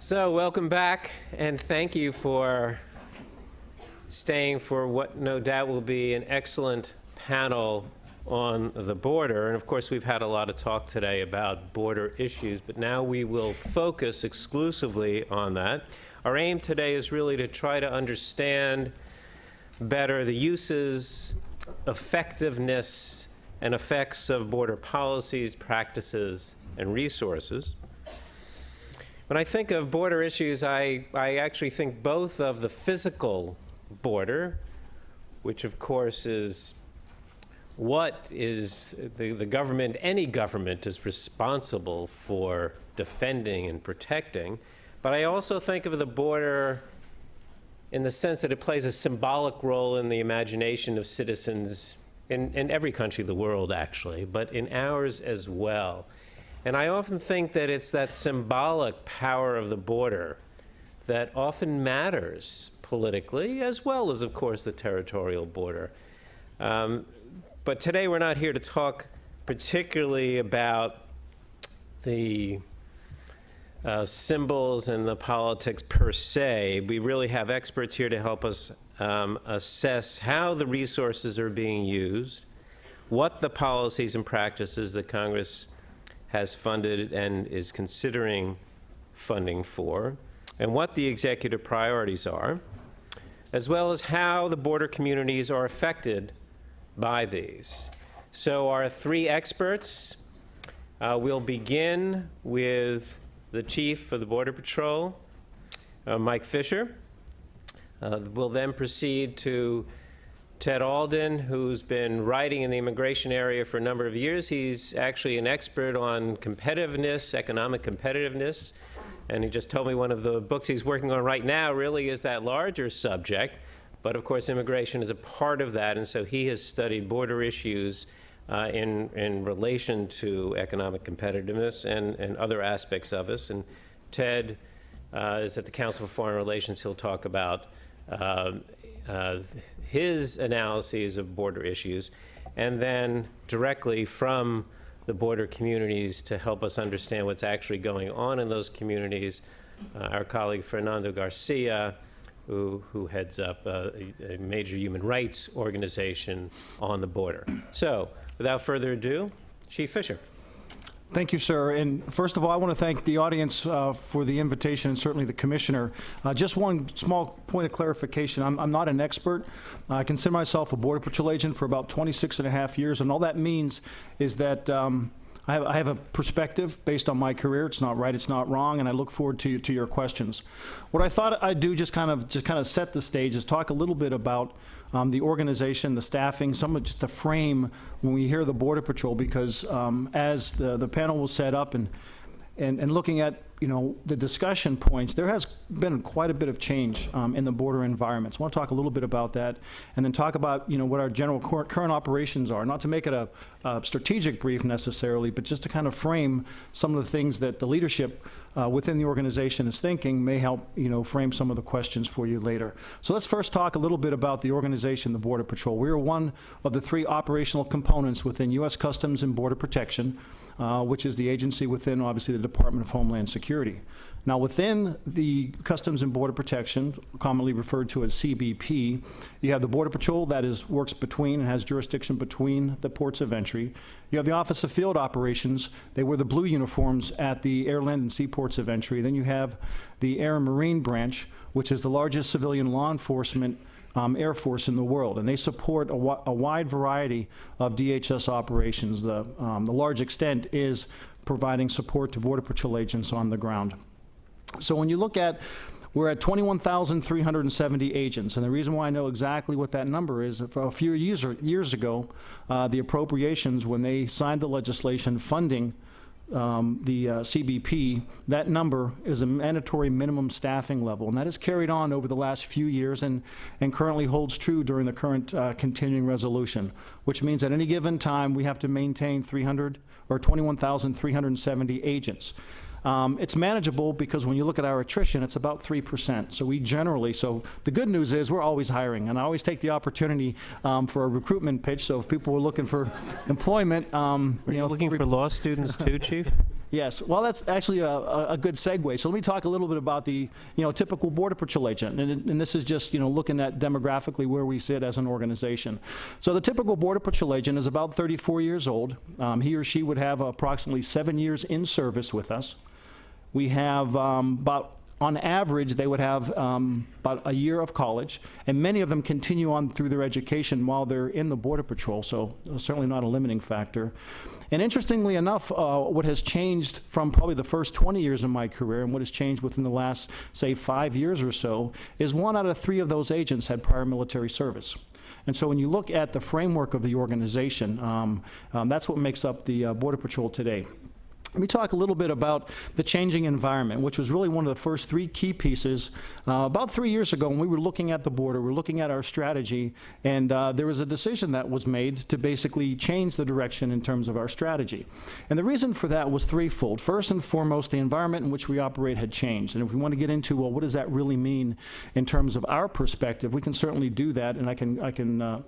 So welcome back, and thank you for staying for what no doubt will be an excellent panel on the border. And of course, we've had a lot of talk today about border issues, but now we will focus exclusively on that. Our aim today is really to try to understand better the uses, effectiveness, and effects of border policies, practices, and resources. When I think of border issues, I actually think both of the physical border, which of course is what is the government, any government is responsible for defending and protecting, but I also think of the border in the sense that it plays a symbolic role in the imagination of citizens in every country of the world, actually, but in ours as well. And I often think that it's that symbolic power of the border that often matters politically, as well as, of course, the territorial border. But today we're not here to talk particularly about the symbols and the politics per se. We really have experts here to help us assess how the resources are being used, what the policies and practices that Congress has funded and is considering funding for, and what the executive priorities are, as well as how the border communities are affected by these. So our three experts, we'll begin with the Chief of the Border Patrol, Mike Fisher. We'll then proceed to Ted Alden, who's been writing in the immigration area for a number of years. He's actually an expert on competitiveness, economic competitiveness, and he just told me one of the books he's working on right now really is that larger subject, but of course immigration is a part of that, and so he has studied border issues in relation to economic competitiveness and other aspects of us. And Ted is at the Council for Foreign Relations. He'll talk about his analyses of border issues, and then directly from the border communities to help us understand what's actually going on in those communities, our colleague Fernando Garcia, who heads up a major human rights organization on the border. So, without further ado, Chief Fisher. Thank you, sir. And first of all, I want to thank the audience for the invitation, and certainly the commissioner. Just one small point of clarification. I'm not an expert. I consider myself a Border Patrol agent for about 26 and a half years, and all that means is that I have a perspective based on my career. It's not right, it's not wrong, and I look forward to your questions. What I thought I'd do, just kind of set the stage, is talk a little bit about the organization, the staffing, just the frame when we hear the Border Patrol, because as the panel was set up and looking at the discussion points, there has been quite a bit of change in the border environment. So I want to talk a little bit about that, and then talk about what our general current operations are. Not to make it a strategic brief necessarily, but just to kind of frame some of the things that the leadership within the organization is thinking may help frame some of the questions for you later. So let's first talk a little bit about the organization, the Border Patrol. We are one of the three operational components within U.S. Customs and Border Protection, which is the agency within, obviously, the Department of Homeland Security. Now, within the Customs and Border Protection, commonly referred to as CBP, you have the Border Patrol that works between and has jurisdiction between the ports of entry. You have the Office of Field Operations. They wear the blue uniforms at the air, land, and seaports of entry. Then you have the Air and Marine Branch, which is the largest civilian law enforcement Air Force in the world, and they support a wide variety of DHS operations. The large extent is providing support to Border Patrol agents on the ground. So when you look at, we're at 21,370 agents, and the reason why I know exactly what that number is, a few years ago, the appropriations, when they signed the legislation funding the CBP, that number is a mandatory minimum staffing level, and that has carried on over the last few years and currently holds true during the current continuing resolution, which means at any given time we have to maintain 21,370 agents. It's manageable because when you look at our attrition, it's about 3%. So we generally, so the good news is we're always hiring, and I always take the opportunity for a recruitment pitch. So if people were looking for employment, Are you looking for law students too, Chief? Yes, well, that's actually a good segue. So let me talk a little bit about the, typical Border Patrol agent. And this is just, looking at demographically where we sit as an organization. So the typical Border Patrol agent is about 34 years old. He or she would have approximately 7 years in service with us. We have on average, they would have about a year of college, and many of them continue on through their education while they're in the Border Patrol, so certainly not a limiting factor. And interestingly enough, what has changed from probably the first 20 years of my career and what has changed within the last, say, 5 years or so, is 1 out of 3 of those agents had prior military service. And so when you look at the framework of the organization, that's what makes up the Border Patrol today. Let me talk a little bit about the changing environment, which was really one of the first 3 key pieces. About 3 years ago, when we were looking at the border, we were looking at our strategy, and there was a decision that was made to basically change the direction in terms of our strategy. And the reason for that was threefold. First and foremost, the environment in which we operate had changed. And if we want to get into, well, what does that really mean in terms of our perspective, we can certainly do that, and I can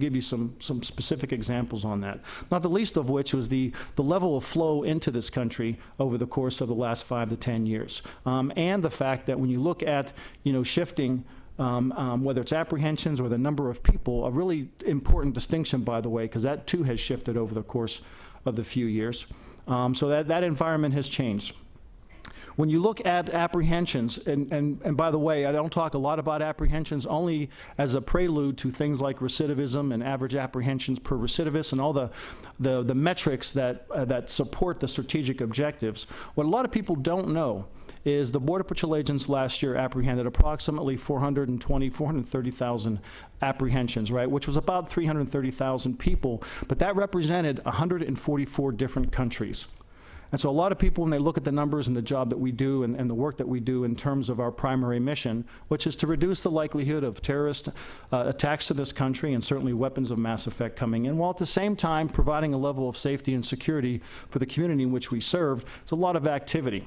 give you some specific examples on that. Not the least of which was the level of flow into this country over the course of the last 5 to 10 years. And the fact that when you look at, shifting, whether it's apprehensions or the number of people, a really important distinction, by the way, because that too has shifted over the course of the few years. So that environment has changed. When you look at apprehensions, and by the way, I don't talk a lot about apprehensions only as a prelude to things like recidivism and average apprehensions per recidivist and all the metrics that support the strategic objectives. What a lot of people don't know is the Border Patrol agents last year apprehended approximately 430,000 apprehensions, right, which was about 330,000 people, but that represented 144 different countries. And so a lot of people, when they look at the numbers and the job that we do and the work that we do in terms of our primary mission, which is to reduce the likelihood of terrorist attacks to this country and certainly weapons of mass effect coming in, while at the same time providing a level of safety and security for the community in which we serve, it's a lot of activity.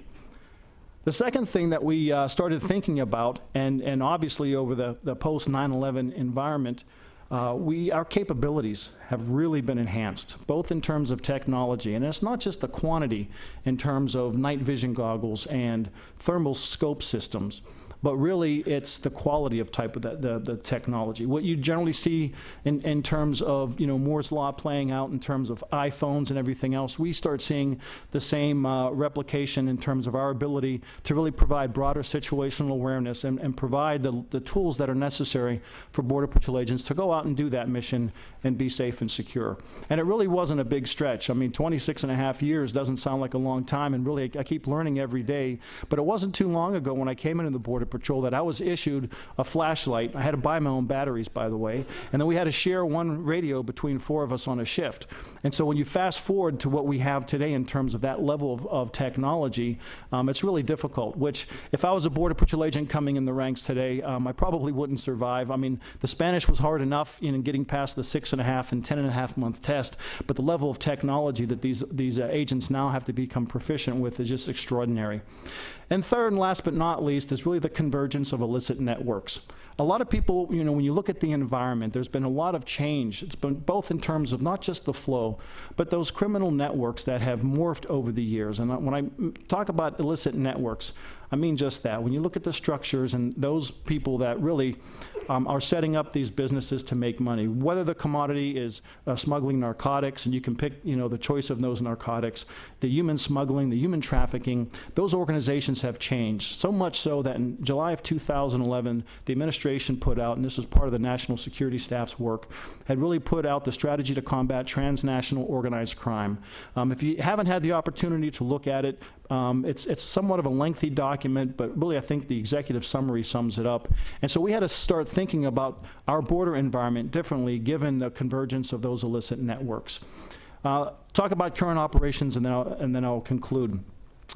The second thing that we started thinking about, and obviously over the post-9/11 environment, our capabilities have really been enhanced, both in terms of technology, and it's not just the quantity in terms of night vision goggles and thermal scope systems, but really it's the quality of type of the technology. What you generally see in terms of Moore's Law playing out in terms of iPhones and everything else, we start seeing the same replication in terms of our ability to really provide broader situational awareness and provide the tools that are necessary for Border Patrol agents to go out and do that mission and be safe and secure. And it really wasn't a big stretch. I mean, 26.5 years doesn't sound like a long time, and really I keep learning every day, but it wasn't too long ago when I came into the Border Patrol that I was issued a flashlight. I had to buy my own batteries, by the way, and then we had to share one radio between 4 of us on a shift. And so when you fast forward to what we have today in terms of that level of technology, it's really difficult, which if I was a Border Patrol agent coming in the ranks today, I probably wouldn't survive. I mean, the Spanish was hard enough getting past the 6.5 and 10.5 month test, but the level of technology that these agents now have to become proficient with is just extraordinary. And third and last but not least is really the convergence of illicit networks. A lot of people, when you look at the environment, there's been a lot of change. It's been both in terms of not just the flow, but those criminal networks that have morphed over the years. And when I talk about illicit networks, I mean just that. When you look at the structures and those people that really are setting up these businesses to make money, whether the commodity is smuggling narcotics, and you can pick the choice of those narcotics, the human smuggling, the human trafficking, those organizations have changed. So much so that in July of 2011, the administration put out, and this was part of the National Security Staff's work, had really put out the strategy to combat transnational organized crime. If you haven't had the opportunity to look at it, it's somewhat of a lengthy document, but really I think the executive summary sums it up. And so we had to start thinking about our border environment differently given the convergence of those illicit networks. Talk about current operations, and then I'll conclude.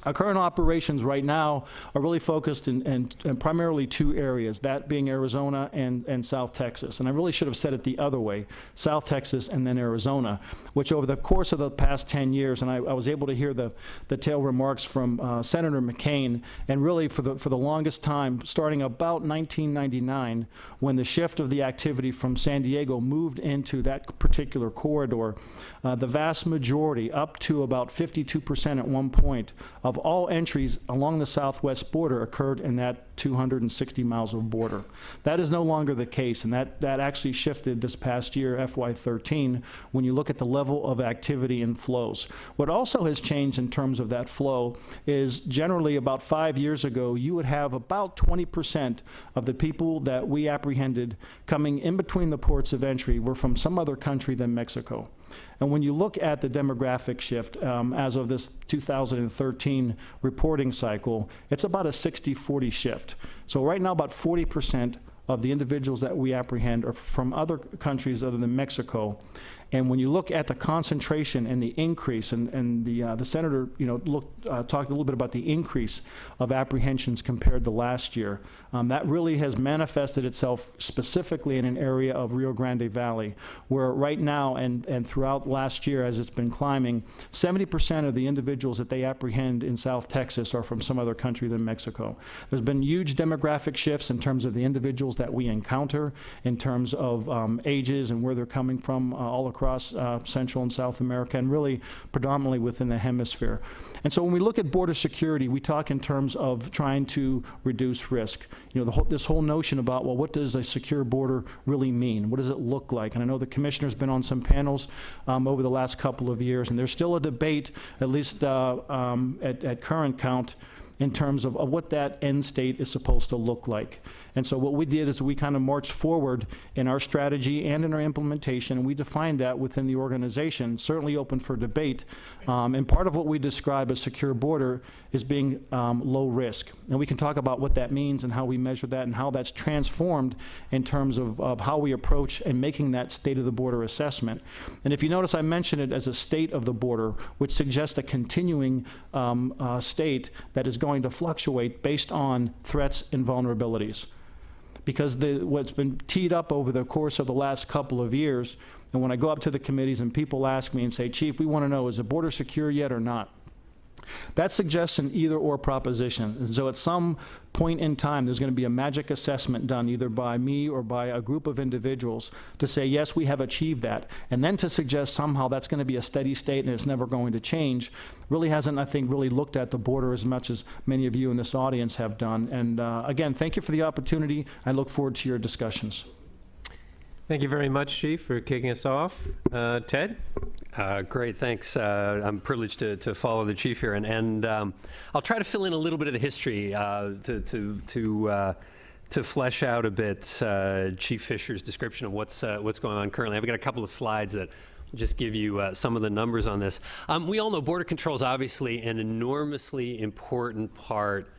Our current operations right now are really focused in primarily two areas, that being Arizona and South Texas. And I really should have said it the other way, South Texas and then Arizona, which over the course of the past 10 years, and I was able to hear the tail remarks from Senator McCain, and really for the longest time, starting about 1999, when the shift of the activity from San Diego moved into that particular corridor, the vast majority, up to about 52% at one point, of all entries along the southwest border occurred in that 260 miles of border. That is no longer the case, and that actually shifted this past year, FY13, when you look at the level of activity and flows. What also has changed in terms of that flow is generally about 5 years ago, you would have about 20% of the people that we apprehended coming in between the ports of entry were from some other country than Mexico. And when you look at the demographic shift as of this 2013 reporting cycle, it's about a 60-40 shift. So right now, about 40% of the individuals that we apprehend are from other countries other than Mexico. And when you look at the concentration and the increase, and the senator, talked a little bit about the increase of apprehensions compared to last year, that really has manifested itself specifically in an area of Rio Grande Valley, where right now and throughout last year, as it's been climbing, 70% of the individuals that they apprehend in South Texas are from some other country than Mexico. There's been huge demographic shifts in terms of the individuals that we encounter, in terms of ages and where they're coming from all across Central and South America, and really predominantly within the hemisphere. And so when we look at border security, we talk in terms of trying to reduce risk. This whole notion about, well, what does a secure border really mean? What does it look like? And I know the commissioner's been on some panels over the last couple of years, and there's still a debate, at least at current count, in terms of what that end state is supposed to look like. And so what we did is we kind of marched forward in our strategy and in our implementation, and we defined that within the organization, certainly open for debate. And part of what we describe as secure border is being low risk. And we can talk about what that means and how we measure that and how that's transformed in terms of how we approach and making that state of the border assessment. And if you notice, I mentioned it as a state of the border, which suggests a continuing state that is going to fluctuate based on threats and vulnerabilities. Because what's been teed up over the course of the last couple of years, and when I go up to the committees and people ask me and say, Chief, we want to know, is the border secure yet or not? That suggests an either-or proposition. And so at some point in time, there's going to be a magic assessment done either by me or by a group of individuals to say, yes, we have achieved that. And then to suggest somehow that's going to be a steady state and it's never going to change really hasn't, I think, really looked at the border as much as many of you in this audience have done. And again, thank you for the opportunity. I look forward to your discussions. Thank you very much, Chief, for kicking us off. Ted? Great, thanks. I'm privileged to follow the chief here, and I'll try to fill in a little bit of the history to flesh out a bit Chief Fisher's description of what's going on currently. I've got a couple of slides that will just give you some of the numbers on this. We all know border control is obviously an enormously important part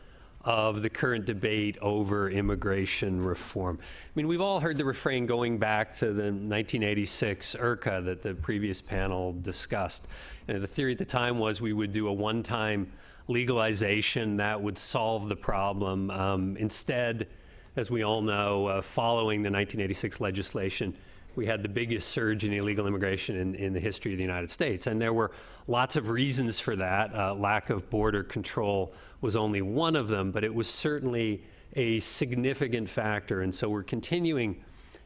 of the current debate over immigration reform. I mean, we've all heard the refrain going back to the 1986 IRCA that the previous panel discussed. And the theory at the time was we would do a one-time legalization that would solve the problem. Instead, as we all know, following the 1986 legislation, we had the biggest surge in illegal immigration in the history of the United States. And there were lots of reasons for that. Lack of border control was only one of them, but it was certainly a significant factor. And so we're continuing,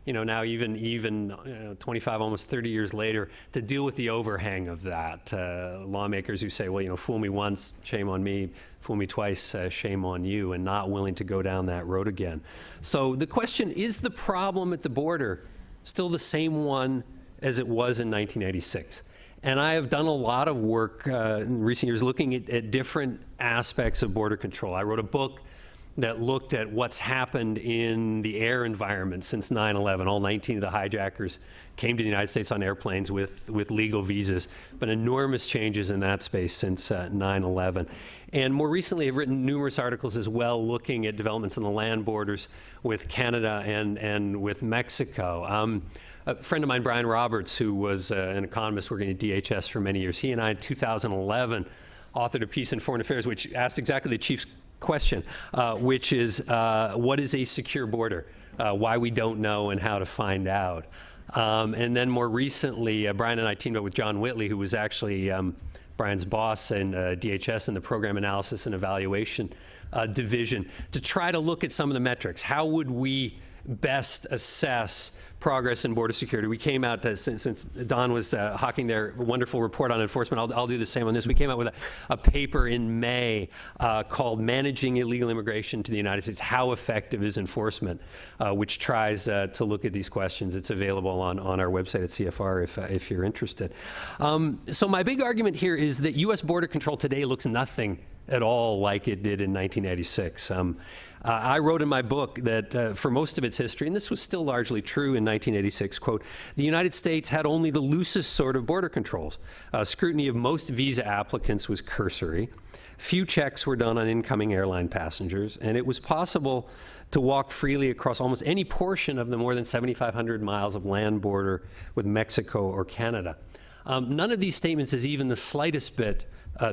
now even 25, almost 30 years later, to deal with the overhang of that. Lawmakers who say, well, fool me once, shame on me, fool me twice, shame on you, and not willing to go down that road again. So the question, is the problem at the border still the same one as it was in 1986? And I have done a lot of work in recent years looking at different aspects of border control. I wrote a book that looked at what's happened in the air environment since 9/11. All 19 of the hijackers came to the United States on airplanes with legal visas, but enormous changes in that space since 9/11. And more recently, I've written numerous articles as well looking at developments in the land borders with Canada and with Mexico. A friend of mine, Brian Roberts, who was an economist working at DHS for many years, he and I in 2011 authored a piece in Foreign Affairs which asked exactly the chief's question, which is what is a secure border? Why we don't know and how to find out. And then more recently, Brian and I teamed up with John Whitley, who was actually Brian's boss in DHS in the Program Analysis and Evaluation Division, to try to look at some of the metrics. How would we best assess progress in border security? We came out, since Don was hawking their wonderful report on enforcement, I'll do the same on this. We came out with a paper in May called Managing Illegal Immigration to the United States, How Effective is Enforcement, which tries to look at these questions. It's available on our website at CFR if you're interested. So my big argument here is that U.S. border control today looks nothing at all like it did in 1986. I wrote in my book that for most of its history, and this was still largely true in 1986, quote, the United States had only the loosest sort of border controls. Scrutiny of most visa applicants was cursory. Few checks were done on incoming airline passengers, and it was possible to walk freely across almost any portion of the more than 7,500 miles of land border with Mexico or Canada. None of these statements is even the slightest bit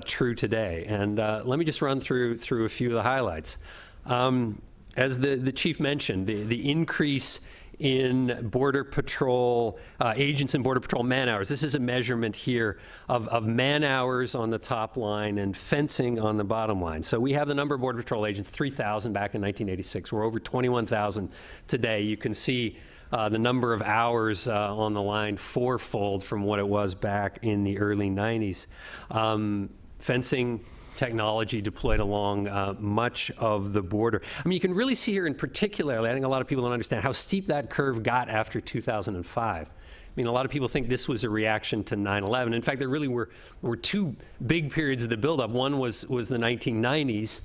true today, and let me just run through a few of the highlights. As the chief mentioned, the increase in Border Patrol agents and Border Patrol man hours. This is a measurement here of man hours on the top line and fencing on the bottom line. So we have the number of Border Patrol agents, 3,000 back in 1986. We're over 21,000 today. You can see the number of hours on the line fourfold from what it was back in the early 90s. Fencing technology deployed along much of the border. I mean, you can really see here in particular, I think a lot of people don't understand how steep that curve got after 2005. I mean, a lot of people think this was a reaction to 9/11. In fact, there really were two big periods of the buildup. One was the 1990s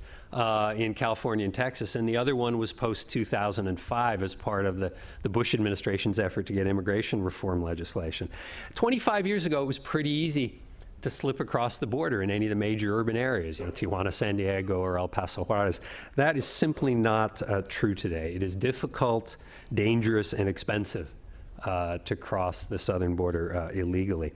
in California and Texas, and the other one was post-2005 as part of the Bush administration's effort to get immigration reform legislation. 25 years ago, it was pretty easy to slip across the border in any of the major urban areas, Tijuana, San Diego, or El Paso, Juarez. That is simply not true today. It is difficult, dangerous, and expensive to cross the southern border illegally.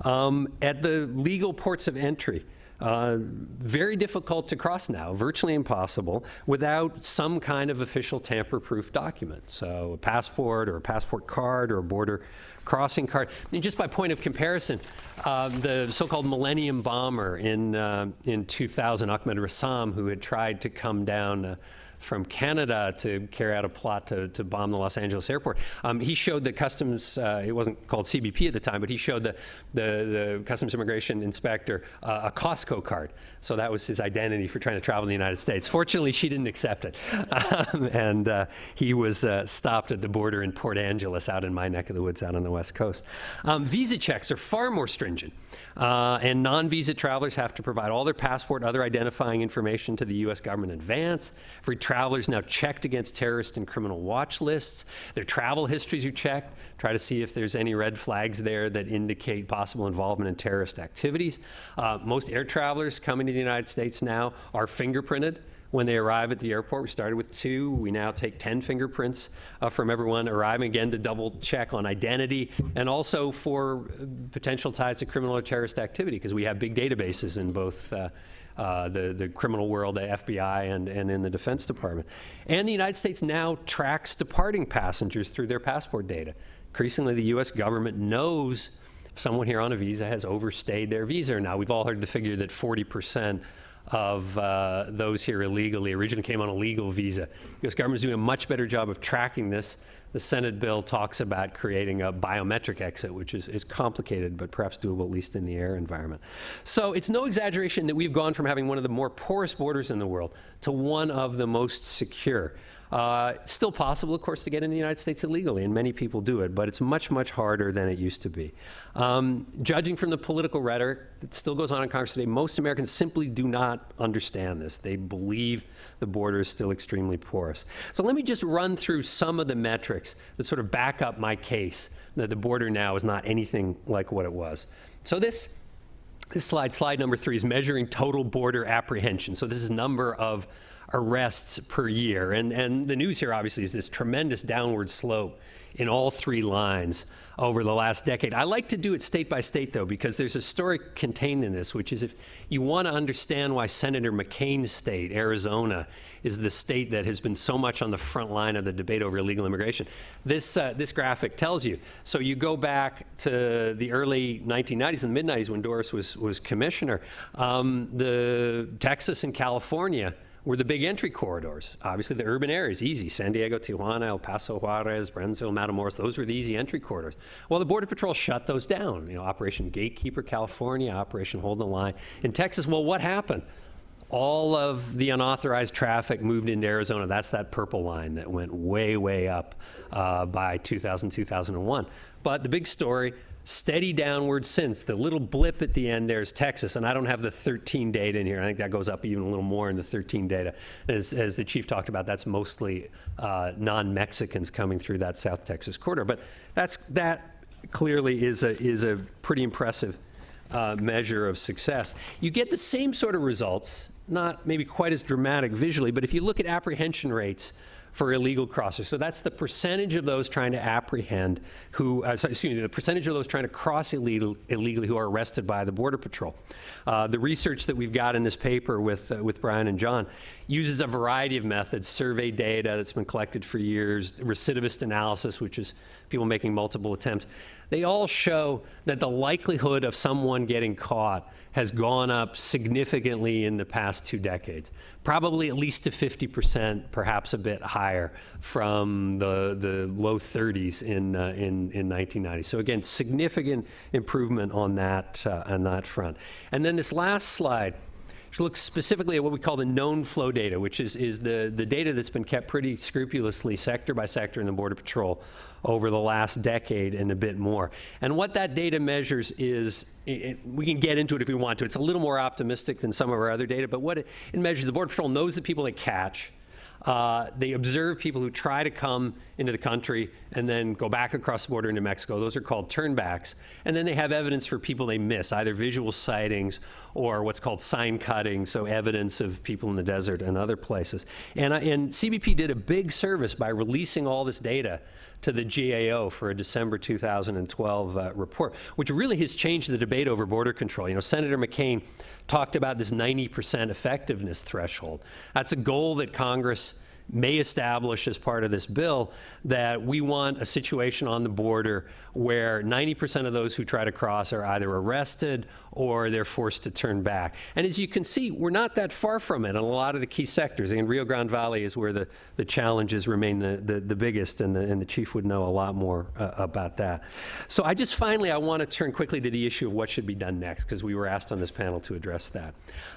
At the legal ports of entry, very difficult to cross now, virtually impossible, without some kind of official tamper-proof document. So a passport or a passport card or a border crossing card. I mean, just by point of comparison, the so-called Millennium Bomber in 2000, Ahmed Rassam, who had tried to come down from Canada to carry out a plot to bomb the Los Angeles airport. He showed the customs, it wasn't called CBP at the time, but he showed the customs immigration inspector a Costco card. So that was his identity for trying to travel in the United States. Fortunately, she didn't accept it. And he was stopped at the border in Port Angeles, out in my neck of the woods, out on the West Coast. Visa checks are far more stringent. And non-visa travelers have to provide all their passport, other identifying information to the U.S. government in advance. Every traveler is now checked against terrorist and criminal watch lists. Their travel histories are checked, try to see if there's any red flags there that indicate possible involvement in terrorist activities. Most air travelers coming to the United States now are fingerprinted when they arrive at the airport. We started with 2. We now take 10 fingerprints from everyone arriving, again, to double check on identity and also for potential ties to criminal or terrorist activity, because we have big databases in both the criminal world, the FBI, and in the Defense Department. And the United States now tracks departing passengers through their passport data. Increasingly, the U.S. government knows if someone here on a visa has overstayed their visa. Now, we've all heard the figure that 40% of those here illegally originally came on a legal visa. The U.S. government is doing a much better job of tracking this. The Senate bill talks about creating a biometric exit, which is complicated, but perhaps doable, at least in the air environment. So it's no exaggeration that we've gone from having one of the more porous borders in the world to one of the most secure. It's still possible, of course, to get in the United States illegally, and many people do it, but it's much, much harder than it used to be. Judging from the political rhetoric that still goes on in Congress today, most Americans simply do not understand this. They believe the border is still extremely porous. So let me just run through some of the metrics that sort of back up my case that the border now is not anything like what it was. So this slide number 3, is measuring total border apprehension. So this is number of arrests per year. And the news here, obviously, is this tremendous downward slope in all 3 lines over the last decade. I like to do it state by state, though, because there's a story contained in this, which is if you want to understand why Senator McCain's state, Arizona, is the state that has been so much on the front line of the debate over illegal immigration, this graphic tells you. So you go back to the early 1990s and mid-90s when Doris was commissioner. The Texas and California were the big entry corridors. Obviously, the urban areas, easy. San Diego, Tijuana, El Paso, Juarez, Brentsville, Matamoros, those were the easy entry corridors. Well, the Border Patrol shut those down. You know, Operation Gatekeeper, California, Operation Hold the Line. In Texas, well, what happened? All of the unauthorized traffic moved into Arizona. That's that purple line that went way, way up by 2000, 2001. But the big story, steady downward since. The little blip at the end there is Texas, and I don't have the 13 data in here. I think that goes up even a little more in the 13 data. As the chief talked about, that's mostly non-Mexicans coming through that South Texas corridor. But that clearly is a pretty impressive measure of success. You get the same sort of results, not maybe quite as dramatic visually, but if you look at apprehension rates for illegal crossers. So that's the percentage of those trying to apprehend the percentage of those trying to cross illegally who are arrested by the Border Patrol. The research that we've got in this paper with Brian and John uses a variety of methods, survey data that's been collected for years, recidivist analysis, which is people making multiple attempts. They all show that the likelihood of someone getting caught has gone up significantly in the past 2 decades, probably at least to 50%, perhaps a bit higher from the low 30s in 1990. So again, significant improvement on that front. And then this last slide looks specifically at what we call the known flow data, which is the data that's been kept pretty scrupulously sector by sector in the Border Patrol over the last decade and a bit more. And what that data measures is, we can get into it if we want to. It's a little more optimistic than some of our other data, but what it measures, the Border Patrol knows the people they catch. They observe people who try to come into the country and then go back across the border into Mexico. Those are called turnbacks. And then they have evidence for people they miss, either visual sightings or what's called sign cutting, so evidence of people in the desert and other places. And CBP did a big service by releasing all this data to the GAO for a December 2012 report, which really has changed the debate over border control. You know, Senator McCain talked about this 90% effectiveness threshold. That's a goal that Congress may establish as part of this bill, that we want a situation on the border where 90% of those who try to cross are either arrested or they're forced to turn back. And as you can see, we're not that far from it in a lot of the key sectors. And Rio Grande Valley is where the challenges remain the biggest, and the chief would know a lot more about that. So I want to turn quickly to the issue of what should be done next, because we were asked on this panel to address that.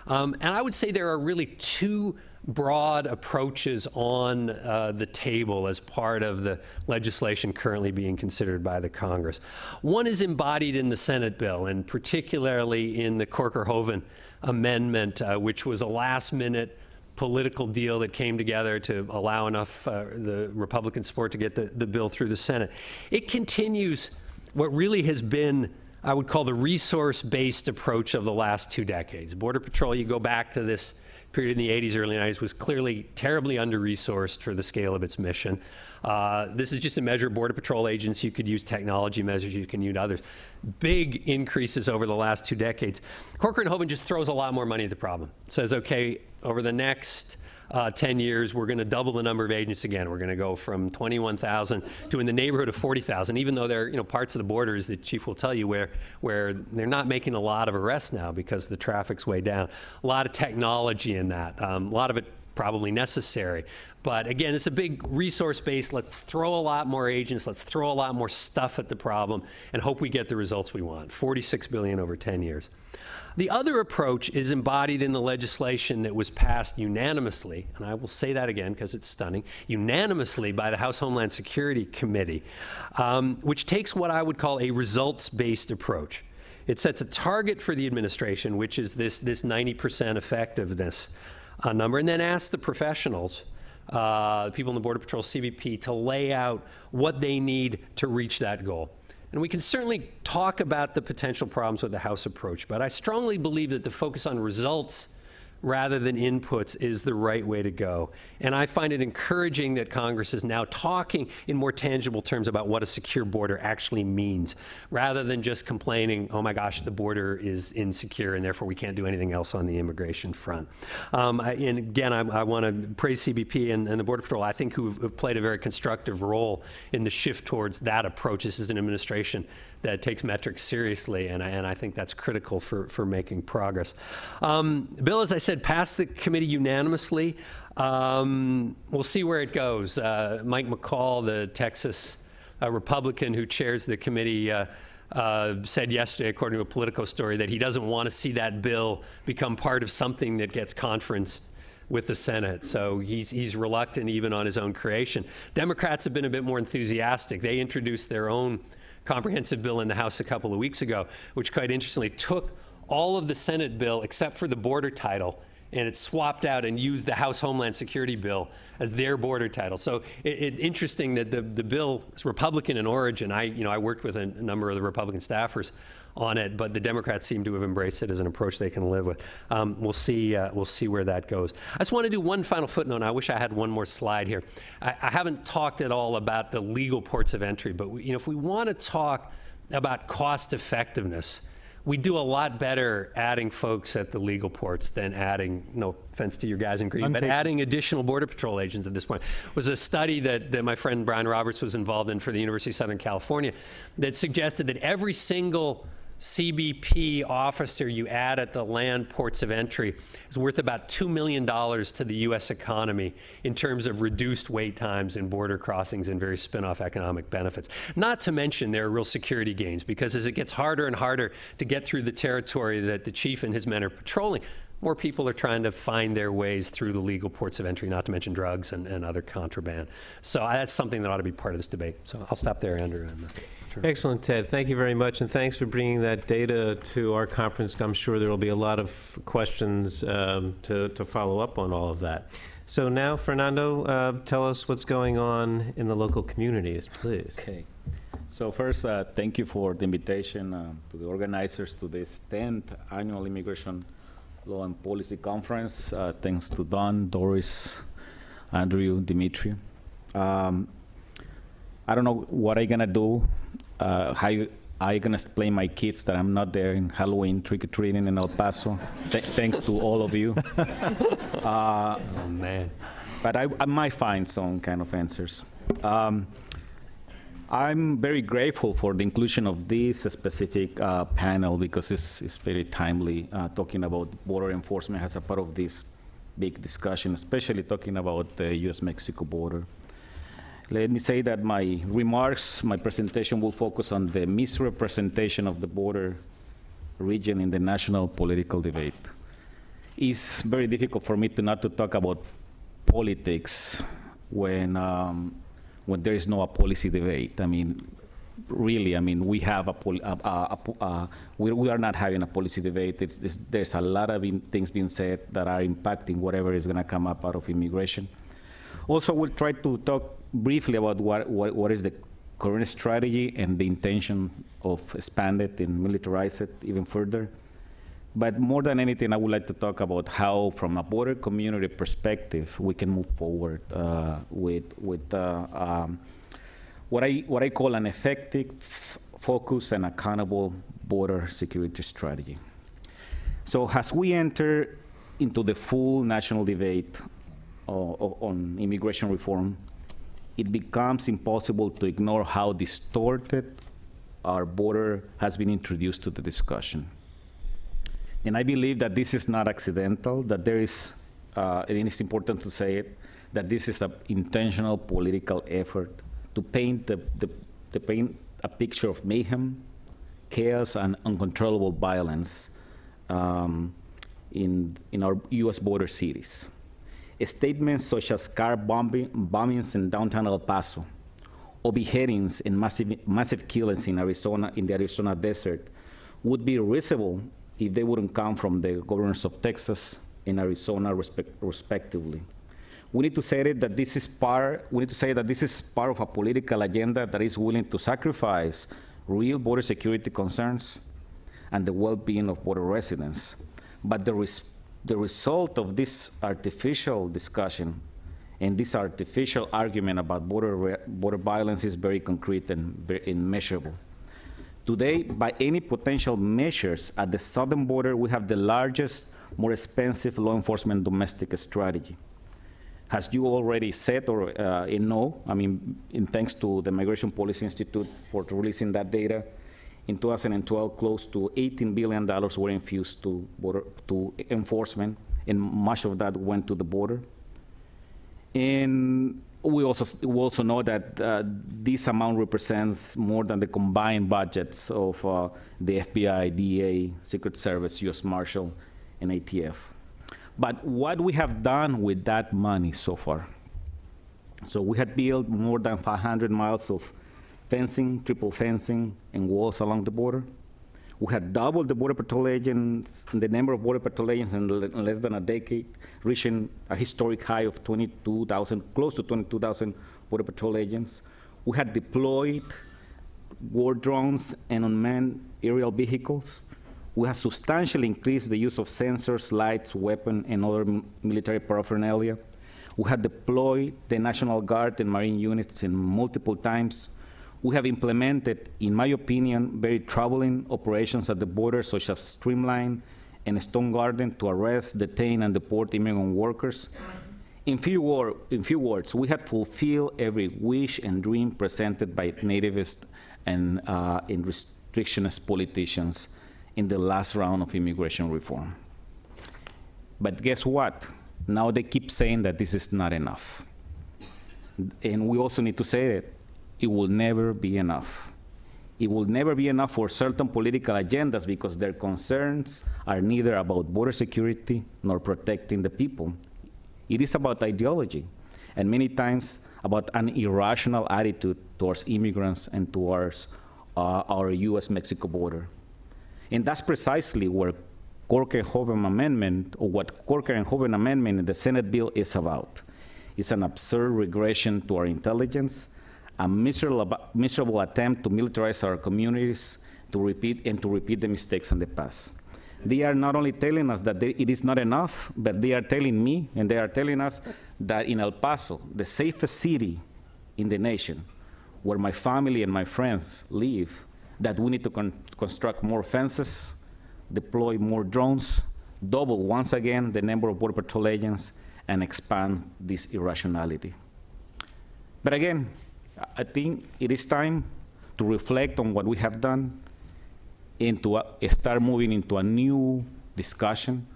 And I would say there are really 2 broad approaches on the table as part of the legislation currently being considered by the Congress. One is embodied in the Senate bill, and particularly in the Corker-Hoven amendment, which was a last-minute political deal that came together to allow enough the Republican support to get the bill through the Senate. It continues what really has been, I would call, the resource-based approach of the last 2 decades. Border Patrol, you go back to this period in the 80s, early 90s, was clearly terribly under-resourced for the scale of its mission. This is just a measure of Border Patrol agents. You could use technology measures, you can use others. Big increases over the last 2 decades. Corker-Hoven just throws a lot more money at the problem. Says, okay, over the next 10 years, we're going to double the number of agents again. We're going to go from 21,000 to in the neighborhood of 40,000, even though there are parts of the border, as the chief will tell you, where they're not making a lot of arrests now because the traffic's way down. A lot of technology in that. A lot of it probably necessary. But again, it's a big resource base. Let's throw a lot more agents. Let's throw a lot more stuff at the problem and hope we get the results we want. $46 billion over 10 years. The other approach is embodied in the legislation that was passed unanimously, and I will say that again because it's stunning, unanimously by the House Homeland Security Committee, which takes what I would call a results-based approach. It sets a target for the administration, which is this 90% effectiveness number, and then asks the professionals, people in the Border Patrol, CBP, to lay out what they need to reach that goal. And we can certainly talk about the potential problems with the House approach, but I strongly believe that the focus on results rather than inputs is the right way to go. And I find it encouraging that Congress is now talking in more tangible terms about what a secure border actually means, rather than just complaining, oh my gosh, the border is insecure and therefore we can't do anything else on the immigration front. And again, I want to praise CBP and the Border Patrol, I think, who have played a very constructive role in the shift towards that approach. This is an administration that takes metrics seriously, and I think that's critical for making progress. Bill, as I said, passed the committee unanimously. We'll see where it goes. Mike McCall, the Texas Republican who chairs the committee, said yesterday, according to a Politico story, that he doesn't want to see that bill become part of something that gets conferenced with the Senate. So he's reluctant even on his own creation. Democrats have been a bit more enthusiastic. They introduced their own comprehensive bill in the House a couple of weeks ago, which quite interestingly took all of the Senate bill except for the border title, and it swapped out and used the House Homeland Security bill as their border title. So it's interesting that the bill is Republican in origin. I worked with a number of the Republican staffers on it, but the Democrats seem to have embraced it as an approach they can live with. We'll see where that goes. I just want to do one final footnote, and I wish I had one more slide here. I haven't talked at all about the legal ports of entry, but if we want to talk about cost effectiveness, we do a lot better adding folks at the legal ports than adding, no offense to your guys in green, but adding additional Border Patrol agents at this point. It was a study that my friend Brian Roberts was involved in for the University of Southern California that suggested that every single CBP officer you add at the land ports of entry is worth about $2 million to the U.S. economy in terms of reduced wait times and border crossings and various spin-off economic benefits. Not to mention there are real security gains, because as it gets harder and harder to get through the territory that the chief and his men are patrolling, more people are trying to find their ways through the legal ports of entry, not to mention drugs and other contraband. So that's something that ought to be part of this debate. So I'll stop there, Andrew. Excellent, Ted. Thank you very much, and thanks for bringing that data to our conference. I'm sure there will be a lot of questions to follow up on all of that. So now, Fernando, tell us what's going on in the local communities, please. Okay. So first, thank you for the invitation to the organizers to this 10th Annual Immigration Law and Policy Conference. Thanks to Don, Doris, Andrew, Dimitri. I don't know what I'm gonna do, how I gonna explain my kids that I'm not there in Halloween trick-or-treating in El Paso. Thanks to all of you. Oh, man. But I might find some kind of answers. I'm very grateful for the inclusion of this specific panel, because it's very timely, talking about border enforcement as a part of this big discussion, especially talking about the U.S.-Mexico border. Let me say that my presentation will focus on the misrepresentation of the border region in the national political debate. It's very difficult for me not to talk about politics when there is no policy debate. I mean, really, I mean, we have we are not having a policy debate. There's a lot of things being said that are impacting whatever is going to come up out of immigration. Also, we'll try to talk briefly about what is the current strategy and the intention of expand it and militarize it even further. But more than anything, I would like to talk about how, from a border community perspective, we can move forward with what I call an effective, focused, and accountable border security strategy. So as we enter into the full national debate on immigration reform, it becomes impossible to ignore how distorted our border has been introduced to the discussion. And I believe that this is not accidental, that there is, and it's important to say it, that this is an intentional political effort to paint paint a picture of mayhem, chaos, and uncontrollable violence in our U.S. border cities. Statements such as car bombings in downtown El Paso, or beheadings and massive killings in the Arizona desert, would be risible if they wouldn't come from the governors of Texas and Arizona, respectively. We need to say that this is part of a political agenda that is willing to sacrifice real border security concerns and the well-being of border residents. But the the result of this artificial discussion and this artificial argument about border violence is very concrete and measurable. Today, by any potential measures at the southern border, we have the largest, more expensive law enforcement domestic strategy. As you already said or know, I mean, thanks to the Migration Policy Institute for releasing that data, in 2012, close to $18 billion were infused to enforcement, and much of that went to the border. And we also know that this amount represents more than the combined budgets of the FBI, DEA, Secret Service, U.S. Marshal, and ATF. But what we have done with that money so far? So we had built more than 500 miles of fencing, triple fencing, and walls along the border. We had doubled the Border Patrol agents, the number of Border Patrol agents in less than a decade, reaching a historic high of 22,000, close to 22,000 Border Patrol agents. We had deployed war drones and unmanned aerial vehicles. We have substantially increased the use of sensors, lights, weapons, and other military paraphernalia. We have deployed the National Guard and Marine units in multiple times. We have implemented, in my opinion, very troubling operations at the border, such as Streamline and Stone Garden, to arrest, detain, and deport immigrant workers. In few words, we have fulfilled every wish and dream presented by nativists and restrictionist politicians in the last round of immigration reform. But guess what? Now they keep saying that this is not enough. And we also need to say that it will never be enough. It will never be enough for certain political agendas because their concerns are neither about border security nor protecting the people. It is about ideology, and many times about an irrational attitude towards immigrants and towards our US-Mexico border. And that's precisely where Corker-Hoven Amendment, or what Corker and Hoven Amendment in the Senate bill is about. It's an absurd regression to our intelligence, a miserable attempt to militarize our communities, to repeat the mistakes in the past. They are not only telling us that it is not enough, but they are telling me, and they are telling us that in El Paso, the safest city in the nation, where my family and my friends live, that we need to construct more fences, deploy more drones, double once again the number of Border Patrol agents, and expand this irrationality. But again, I think it is time to reflect on what we have done and to start moving into a new discussion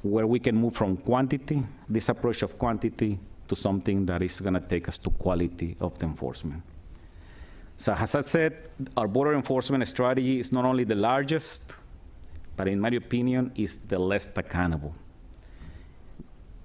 where we can move from quantity, this approach of quantity, to something that is going to take us to quality of the enforcement. So as I said, our border enforcement strategy is not only the largest, but in my opinion, is the least accountable.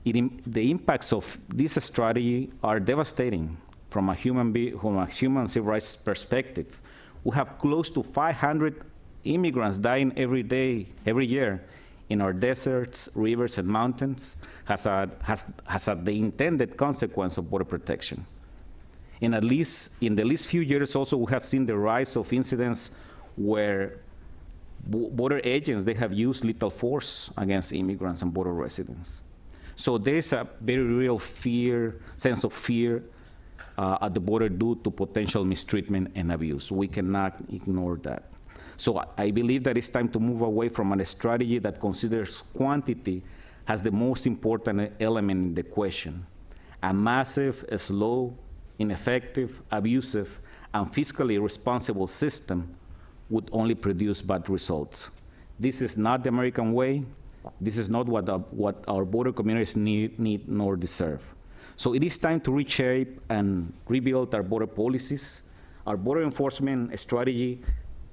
The impacts of this strategy are devastating from a human civil rights perspective. We have close to 500 immigrants dying every year in our deserts, rivers, and mountains, has the intended consequence of border protection. And in the least few years also, we have seen the rise of incidents where border agents, they have used lethal force against immigrants and border residents. So there's a very real sense of fear at the border due to potential mistreatment and abuse. We cannot ignore that. So I believe that it's time to move away from a strategy that considers quantity as the most important element in the question. A massive, slow, ineffective, abusive, and fiscally irresponsible system would only produce bad results. This is not the American way. This is not what our border communities need nor deserve. So it is time to reshape and rebuild our border policies. Our border enforcement strategy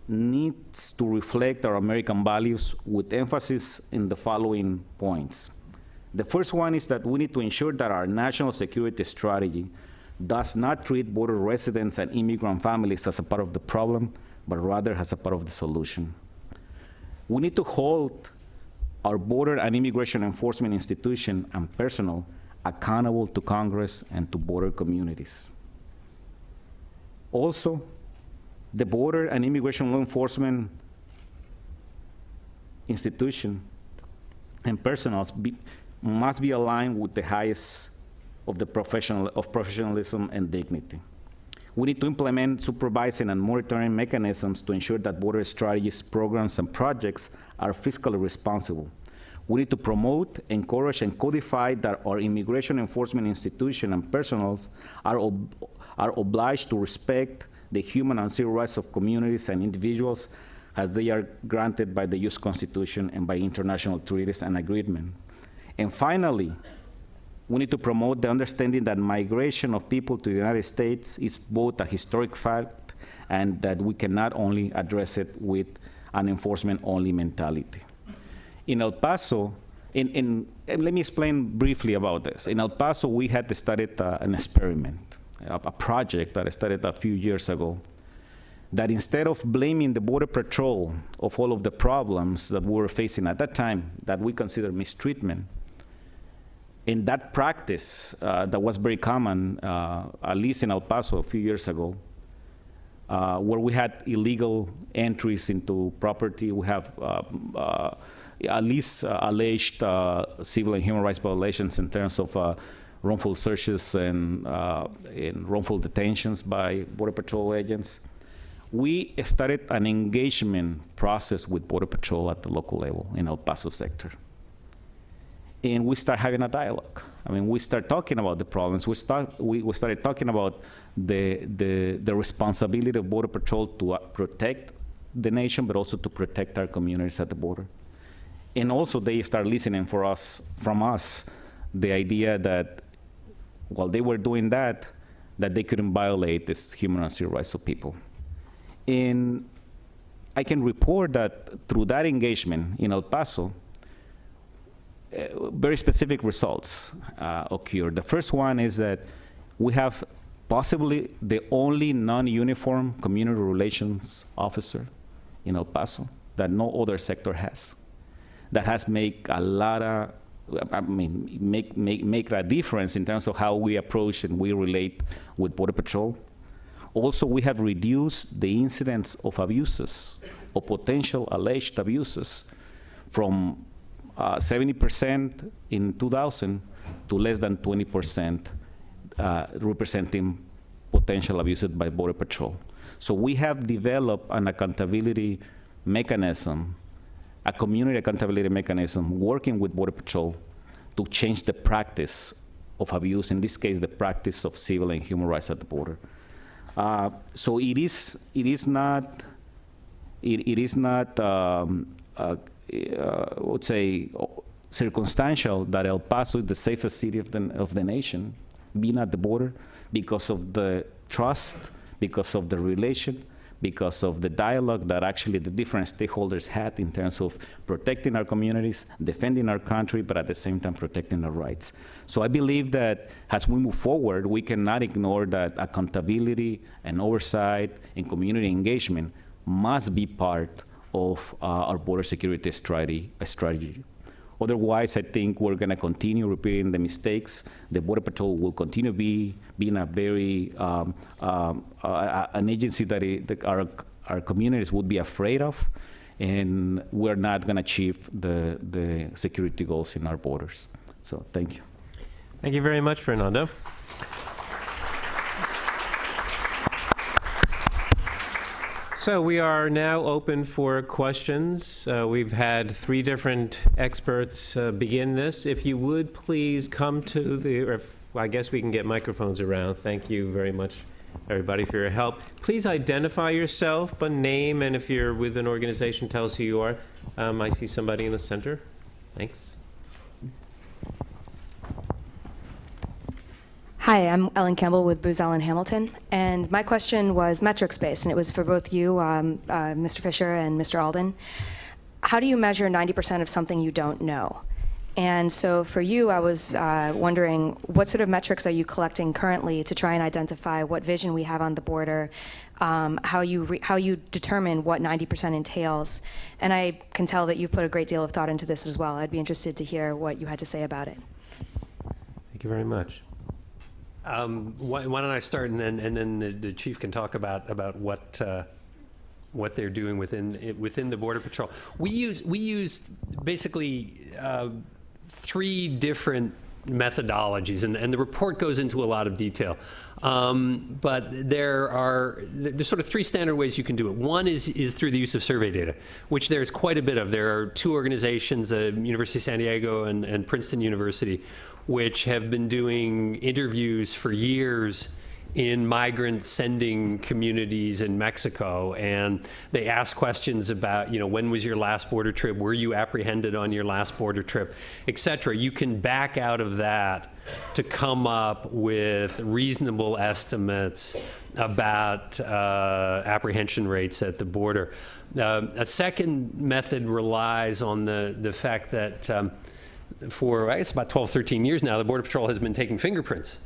needs to reflect our American values with emphasis in the following points. The first one is that we need to ensure that our national security strategy does not treat border residents and immigrant families as a part of the problem, but rather as a part of the solution. We need to hold our border and immigration enforcement institution and personnel accountable to Congress and to border communities. Also, the border and immigration law enforcement institution and personnel must be aligned with the highest of the professionalism and dignity. We need to implement supervising and monitoring mechanisms to ensure that border strategies, programs, and projects are fiscally responsible. We need to promote, encourage, and codify that our immigration enforcement institution and personnel are obliged to respect the human and civil rights of communities and individuals as they are granted by the U.S. Constitution and by international treaties and agreements. And finally, we need to promote the understanding that migration of people to the United States is both a historic fact and that we cannot only address it with an enforcement-only mentality. In El Paso, and let me explain briefly about this. In El Paso, we had started an experiment, a project that I started a few years ago, that instead of blaming the Border Patrol of all of the problems that we were facing at that time that we consider mistreatment, in that practice that was very common, at least in El Paso a few years ago, where we had illegal entries into property, we have at least alleged civil and human rights violations in terms of wrongful searches and wrongful detentions by Border Patrol agents. We started an engagement process with Border Patrol at the local level in El Paso sector. And we start having a dialogue. I mean, we start talking about the problems. We started talking about the responsibility of Border Patrol to protect the nation, but also to protect our communities at the border. And also they start listening from us, the idea that while they were doing that they couldn't violate this human and civil rights of people. And I can report that through that engagement in El Paso, very specific results occurred. The first one is that we have possibly the only non-uniform community relations officer in El Paso that no other sector has. That has made a lot of, make a difference in terms of how we approach and we relate with Border Patrol. Also, we have reduced the incidence of abuses, or potential alleged abuses, from 70% in 2000 to less than 20% representing potential abuses by Border Patrol. So we have developed an accountability mechanism, a community accountability mechanism, working with Border Patrol to change the practice of abuse, in this case, the practice of civil and human rights at the border. So it is not, I would say, circumstantial that El Paso is the safest city of the nation, being at the border, because of the trust, because of the relation, because of the dialogue that actually the different stakeholders had in terms of protecting our communities, defending our country, but at the same time protecting our rights. So I believe that as we move forward, we cannot ignore that accountability and oversight and community engagement must be part of our border security strategy. Otherwise, I think we're going to continue repeating the mistakes. The Border Patrol will continue being a very an agency that our communities would be afraid of, and we're not going to achieve the security goals in our borders. So, thank you. Thank you very much, Fernando. So we are now open for questions. We've had 3 different experts begin this. If you would please come to I guess we can get microphones around. Thank you very much, everybody, for your help. Please identify yourself by name, and if you're with an organization, tell us who you are. I see somebody in the center. Thanks. Hi, I'm Ellen Campbell with Booz Allen Hamilton, and my question was metrics based, and it was for both you, Mr. Fisher and Mr. Alden. How do you measure 90% of something you don't know? And so for you, I was wondering, what sort of metrics are you collecting currently to try and identify what vision we have on the border, how you determine what 90% entails? And I can tell that you've put a great deal of thought into this as well. I'd be interested to hear what you had to say about it. Thank you very much. Why don't I start, and then the chief can talk about what what they're doing within the Border Patrol. We use basically 3 different methodologies, and the report goes into a lot of detail. But there's sort of 3 standard ways you can do it. One is through the use of survey data, which there's quite a bit of. There are 2 organizations, University of San Diego and Princeton University, which have been doing interviews for years in migrant sending communities in Mexico, and they ask questions about, when was your last border trip? Were you apprehended on your last border trip, et cetera. You can back out of that to come up with reasonable estimates about apprehension rates at the border. A second method relies on the fact that for, I guess, about 12, 13 years now, the Border Patrol has been taking fingerprints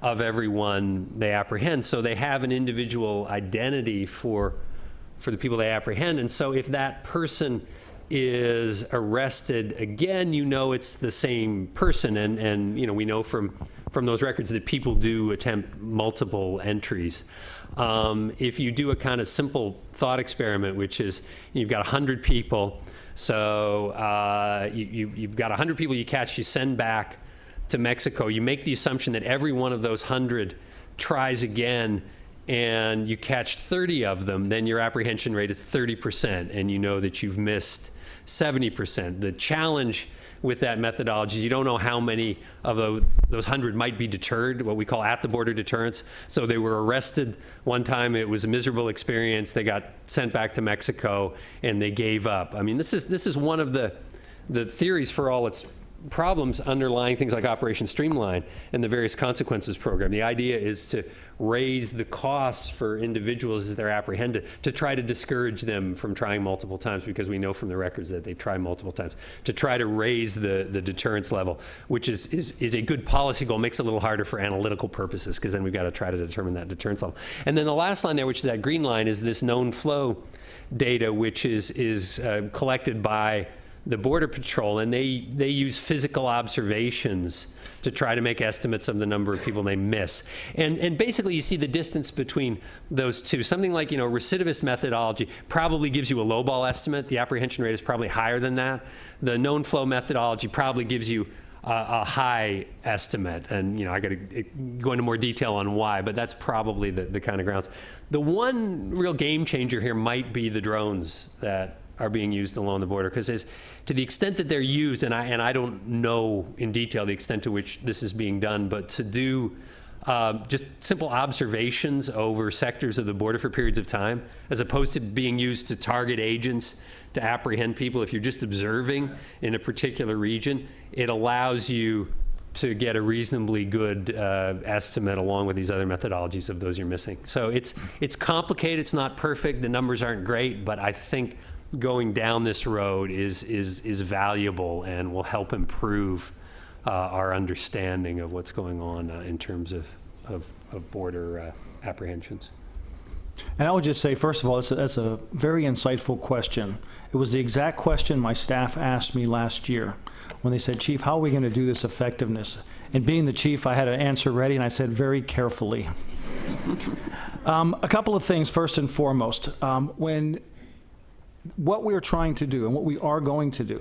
of everyone they apprehend. So they have an individual identity for the people they apprehend. And so if that person is arrested again, it's the same person. And we know from those records that people do attempt multiple entries. If you do a kind of simple thought experiment, which is you've got 100 people, so you've got 100 people you catch, you send back to Mexico, you make the assumption that every one of those 100 tries again, and you catch 30 of them, then your apprehension rate is 30%, and you know that you've missed 70%. The challenge with that methodology, you don't know how many of those 100 might be deterred, what we call at-the-border deterrence. So they were arrested one time, it was a miserable experience, they got sent back to Mexico, and they gave up. I mean, this is one of the theories for all its problems underlying things like Operation Streamline and the various consequences program. The idea is to raise the costs for individuals as they're apprehended, to try to discourage them from trying multiple times, because we know from the records that they try multiple times, to try to raise the deterrence level, which is a good policy goal. Makes it a little harder for analytical purposes, because then we've got to try to determine that deterrence level. And then the last line there, which is that green line, is this known flow data, which is collected by the Border Patrol, and they use physical observations to try to make estimates of the number of people they miss. And basically you see the distance between those two. Something like, recidivist methodology probably gives you a lowball estimate. The apprehension rate is probably higher than that. The known flow methodology probably gives you a high estimate. And, I got to go into more detail on why, but that's probably the kind of grounds. The one real game changer here might be the drones that are being used along the border, because to the extent that they're used, and I don't know in detail the extent to which this is being done, but to do just simple observations over sectors of the border for periods of time, as opposed to being used to target agents to apprehend people. If you're just observing in a particular region, it allows you to get a reasonably good estimate along with these other methodologies of those you're missing. So it's complicated, it's not perfect, the numbers aren't great, but I think going down this road is valuable and will help improve our understanding of what's going on in terms of border apprehensions. And I would just say, first of all, that's a very insightful question. It was the exact question my staff asked me last year when they said, Chief, how are we going to do this effectiveness? And being the chief, I had an answer ready, and I said, very carefully. A couple of things, first and foremost. What we're trying to do and what we are going to do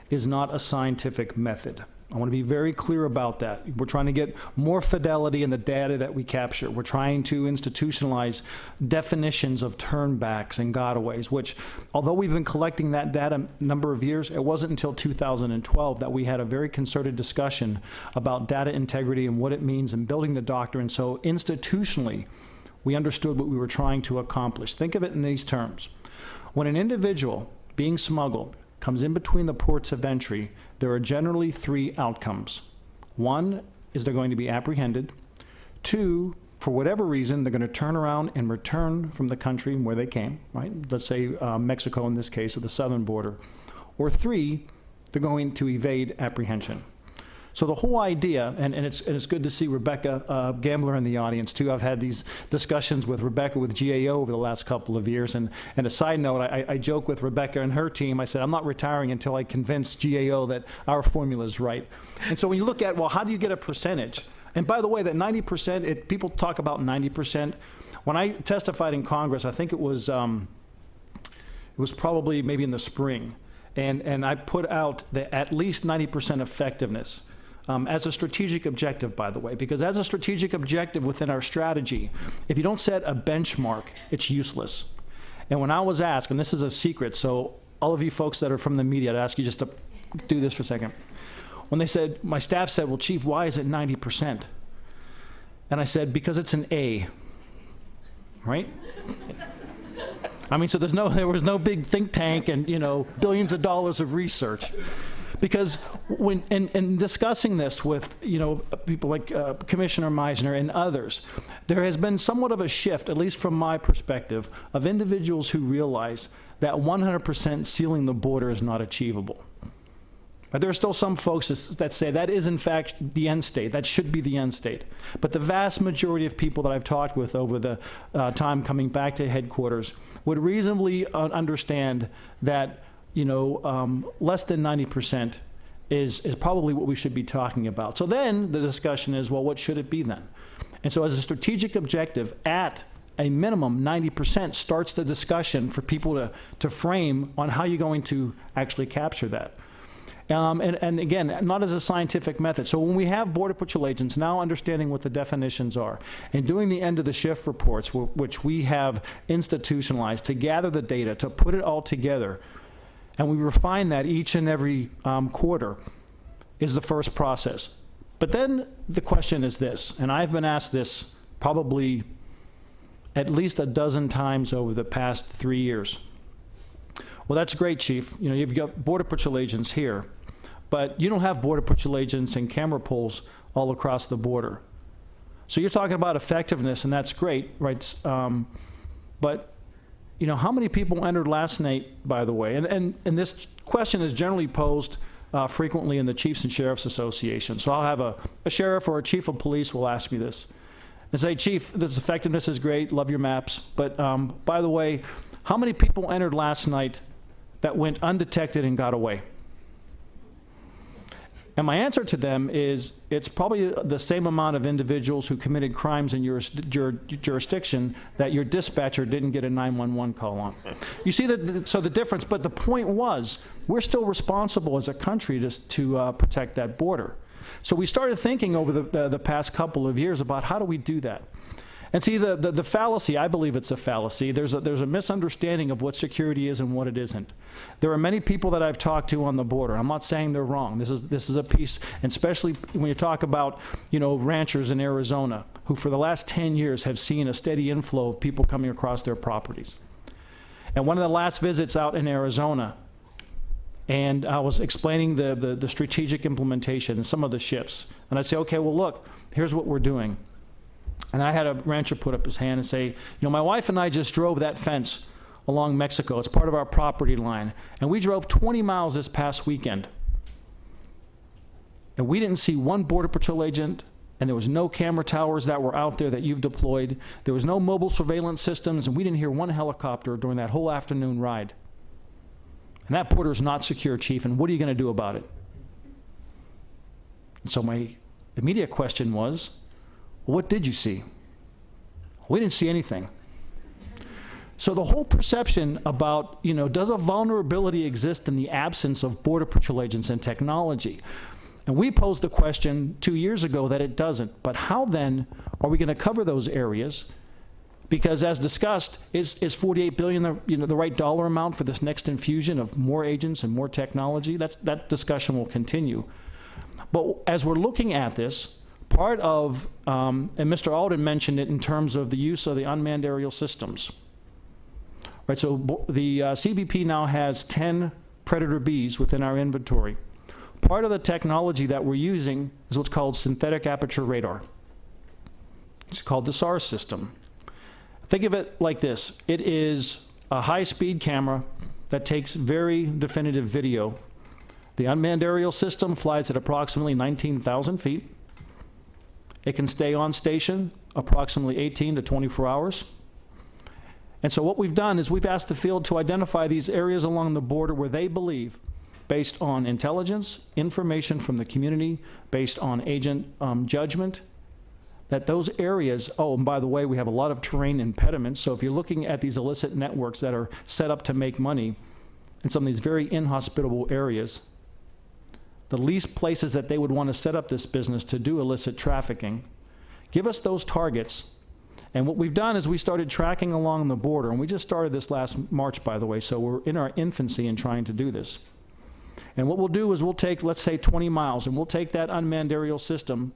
is not a scientific method. I want to be very clear about that. We're trying to get more fidelity in the data that we capture. We're trying to institutionalize definitions of turnbacks and gotaways, which, although we've been collecting that data a number of years, it wasn't until 2012 that we had a very concerted discussion about data integrity and what it means and building the doctrine. So institutionally, we understood what we were trying to accomplish. Think of it in these terms. When an individual being smuggled comes in between the ports of entry, there are generally 3 outcomes. 1 is they're going to be apprehended. 2, for whatever reason, they're going to turn around and return from the country where they came, right? Let's say Mexico in this case, or the southern border. Or 3, they're going to evade apprehension. So the whole idea, and it's good to see Rebecca Gambler in the audience too. I've had these discussions with Rebecca with GAO over the last couple of years. And a side note, I joke with Rebecca and her team. I said, I'm not retiring until I convince GAO that our formula is right. And so when you look at, well, how do you get a percentage? And by the way, that 90%, people talk about 90%. When I testified in Congress, I think it was It was probably maybe in the spring. And I put out the at least 90% effectiveness as a strategic objective, by the way, because as a strategic objective within our strategy, if you don't set a benchmark, it's useless. And when I was asked, and this is a secret, so all of you folks that are from the media, I'd ask you just to do this for a second. When they said, my staff said, well, Chief, why is it 90%? And I said, because it's an A, right? I mean, so there was no big think tank and, billions of dollars of research. Because when, in discussing this with, people like Commissioner Meisner and others, there has been somewhat of a shift, at least from my perspective, of individuals who realize that 100% sealing the border is not achievable. But there are still some folks that say that is, in fact, the end state. That should be the end state. But the vast majority of people that I've talked with over the time coming back to headquarters would reasonably understand that, less than 90% is probably what we should be talking about. So then the discussion is, well, what should it be then? And so as a strategic objective, at a minimum, 90% starts the discussion for people to frame on how you're going to actually capture that. And again, not as a scientific method. So when we have Border Patrol agents now understanding what the definitions are and doing the end of the shift reports, which we have institutionalized to gather the data, to put it all together, and we refine that each and every quarter, is the first process. But then the question is this, and I've been asked this probably at least a dozen times over the past 3 years. Well, that's great, Chief. You've got Border Patrol agents here, but you don't have Border Patrol agents and camera poles all across the border. So you're talking about effectiveness, and that's great, right? But how many people entered last night, by the way? And this question is generally posed frequently in the Chiefs and Sheriffs Association. So I'll have a sheriff or a chief of police will ask me this and say, Chief, this effectiveness is great, love your maps, but by the way, how many people entered last night that went undetected and got away? And my answer to them is, it's probably the same amount of individuals who committed crimes in your jurisdiction that your dispatcher didn't get a 911 call on. You see so the difference, but the point was, we're still responsible as a country to protect that border. So we started thinking over the past couple of years about how do we do that? And see, the fallacy, I believe it's a fallacy. There's a misunderstanding of what security is and what it isn't. There are many people that I've talked to on the border. I'm not saying they're wrong. This is a piece, and especially when you talk about, ranchers in Arizona who for the last 10 years have seen a steady inflow of people coming across their properties. And one of the last visits out in Arizona, and I was explaining the strategic implementation and some of the shifts. And I'd say, okay, well, look, here's what we're doing. And I had a rancher put up his hand and say, my wife and I just drove that fence along Mexico. It's part of our property line. And we drove 20 miles this past weekend. And we didn't see one Border Patrol agent, and there was no camera towers that were out there that you've deployed. There was no mobile surveillance systems, and we didn't hear one helicopter during that whole afternoon ride. And that border is not secure, Chief, and what are you going to do about it? And so my immediate question was, well, what did you see? We didn't see anything. So the whole perception about, does a vulnerability exist in the absence of Border Patrol agents and technology? And we posed the question 2 years ago that it doesn't. But how then are we going to cover those areas? Because as discussed, is $48 billion the right dollar amount for this next infusion of more agents and more technology? That discussion will continue. But as we're looking at this, part of, and Mr. Alden mentioned it in terms of the use of the unmanned aerial systems. Right, so the CBP now has 10 Predator Bs within our inventory. Part of the technology that we're using is what's called synthetic aperture radar. It's called the SAR system. Think of it like this. It is a high-speed camera that takes very definitive video. The unmanned aerial system flies at approximately 19,000 feet. It can stay on station approximately 18 to 24 hours. And so what we've done is we've asked the field to identify these areas along the border where they believe, based on intelligence, information from the community, based on agent judgment, that those areas, oh, and by the way, we have a lot of terrain impediments. So if you're looking at these illicit networks that are set up to make money in some of these very inhospitable areas, the least places that they would want to set up this business to do illicit trafficking, give us those targets. And what we've done is we started tracking along the border, and we just started this last March, by the way, so we're in our infancy in trying to do this. And what we'll do is we'll take, let's say, 20 miles, and we'll take that unmanned aerial system,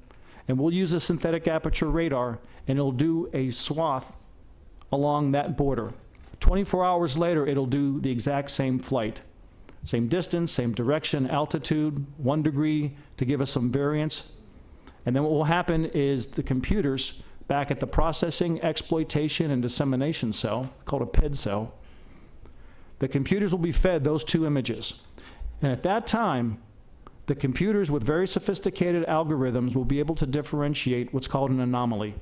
and we'll use a synthetic aperture radar, and it'll do a swath along that border. 24 hours later, it'll do the exact same flight. Same distance, same direction, altitude, 1 degree to give us some variance. And then what will happen is the computers back at the processing, exploitation, and dissemination cell, called a PED cell, the computers will be fed those 2 images. And at that time, the computers with very sophisticated algorithms will be able to differentiate what's called an anomaly.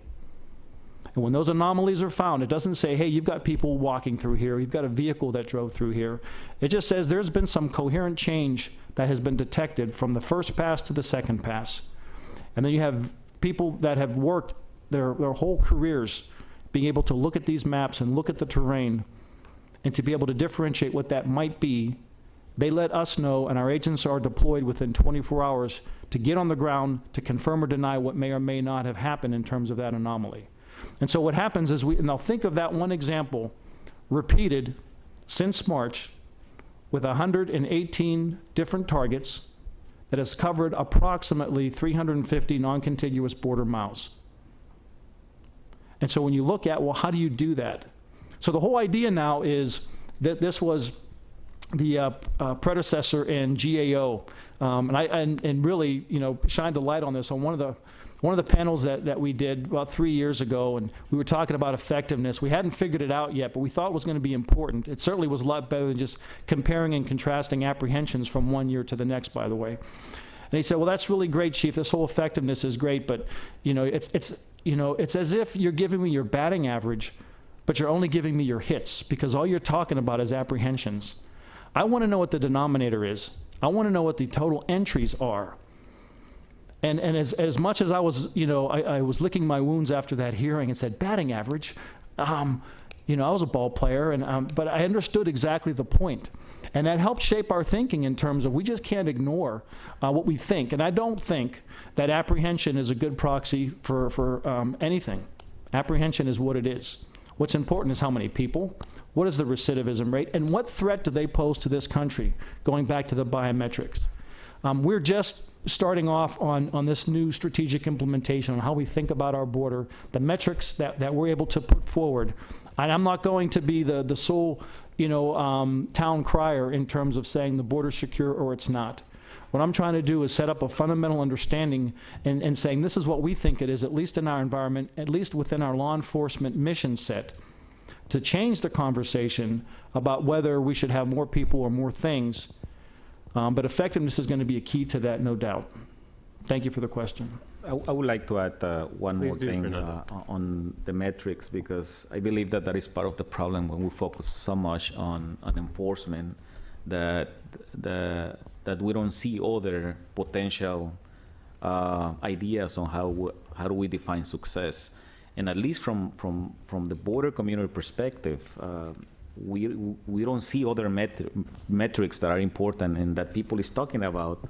And when those anomalies are found, it doesn't say, hey, you've got people walking through here, you've got a vehicle that drove through here. It just says there's been some coherent change that has been detected from the first pass to the second pass. And then you have people that have worked their whole careers being able to look at these maps and look at the terrain and to be able to differentiate what that might be. They let us know, and our agents are deployed within 24 hours to get on the ground to confirm or deny what may or may not have happened in terms of that anomaly. And so what happens is now think of that one example repeated since March with 118 different targets that has covered approximately 350 non-contiguous border miles. And so when you look at, well, how do you do that? So the whole idea now is that this was the predecessor in GAO, and really, you know, shined a light on this on one of the panels that we did about 3 years ago, and we were talking about effectiveness. We hadn't figured it out yet, but we thought it was going to be important. It certainly was a lot better than just comparing and contrasting apprehensions from one year to the next, by the way. And he said, well, that's really great, Chief. This whole effectiveness is great, but you know, it's as if you're giving me your batting average, but you're only giving me your hits, because all you're talking about is apprehensions. I want to know what the denominator is. I want to know what the total entries are. And as much as I was, you know, I was licking my wounds after that hearing and said, batting average, you know, I was a ball player, but I understood exactly the point. And that helped shape our thinking in terms of we just can't ignore what we think. And I don't think that apprehension is a good proxy for anything. Apprehension is what it is. What's important is how many people, what is the recidivism rate, and what threat do they pose to this country, going back to the biometrics. We're just starting off on this new strategic implementation on how we think about our border, the metrics that we're able to put forward. And I'm not going to be the sole, you know, town crier in terms of saying the border's secure or it's not. What I'm trying to do is set up a fundamental understanding and saying this is what we think it is, at least in our environment, at least within our law enforcement mission set, to change the conversation about whether we should have more people or more things. But effectiveness is going to be a key to that, no doubt. Thank you for the question. I would like to add one Please more do, thing Fernando. on the metrics, because I believe that is part of the problem when we focus so much on enforcement, that we don't see other potential ideas on how do we define success. And at least from the border community perspective, we don't see other metrics that are important and that people is talking about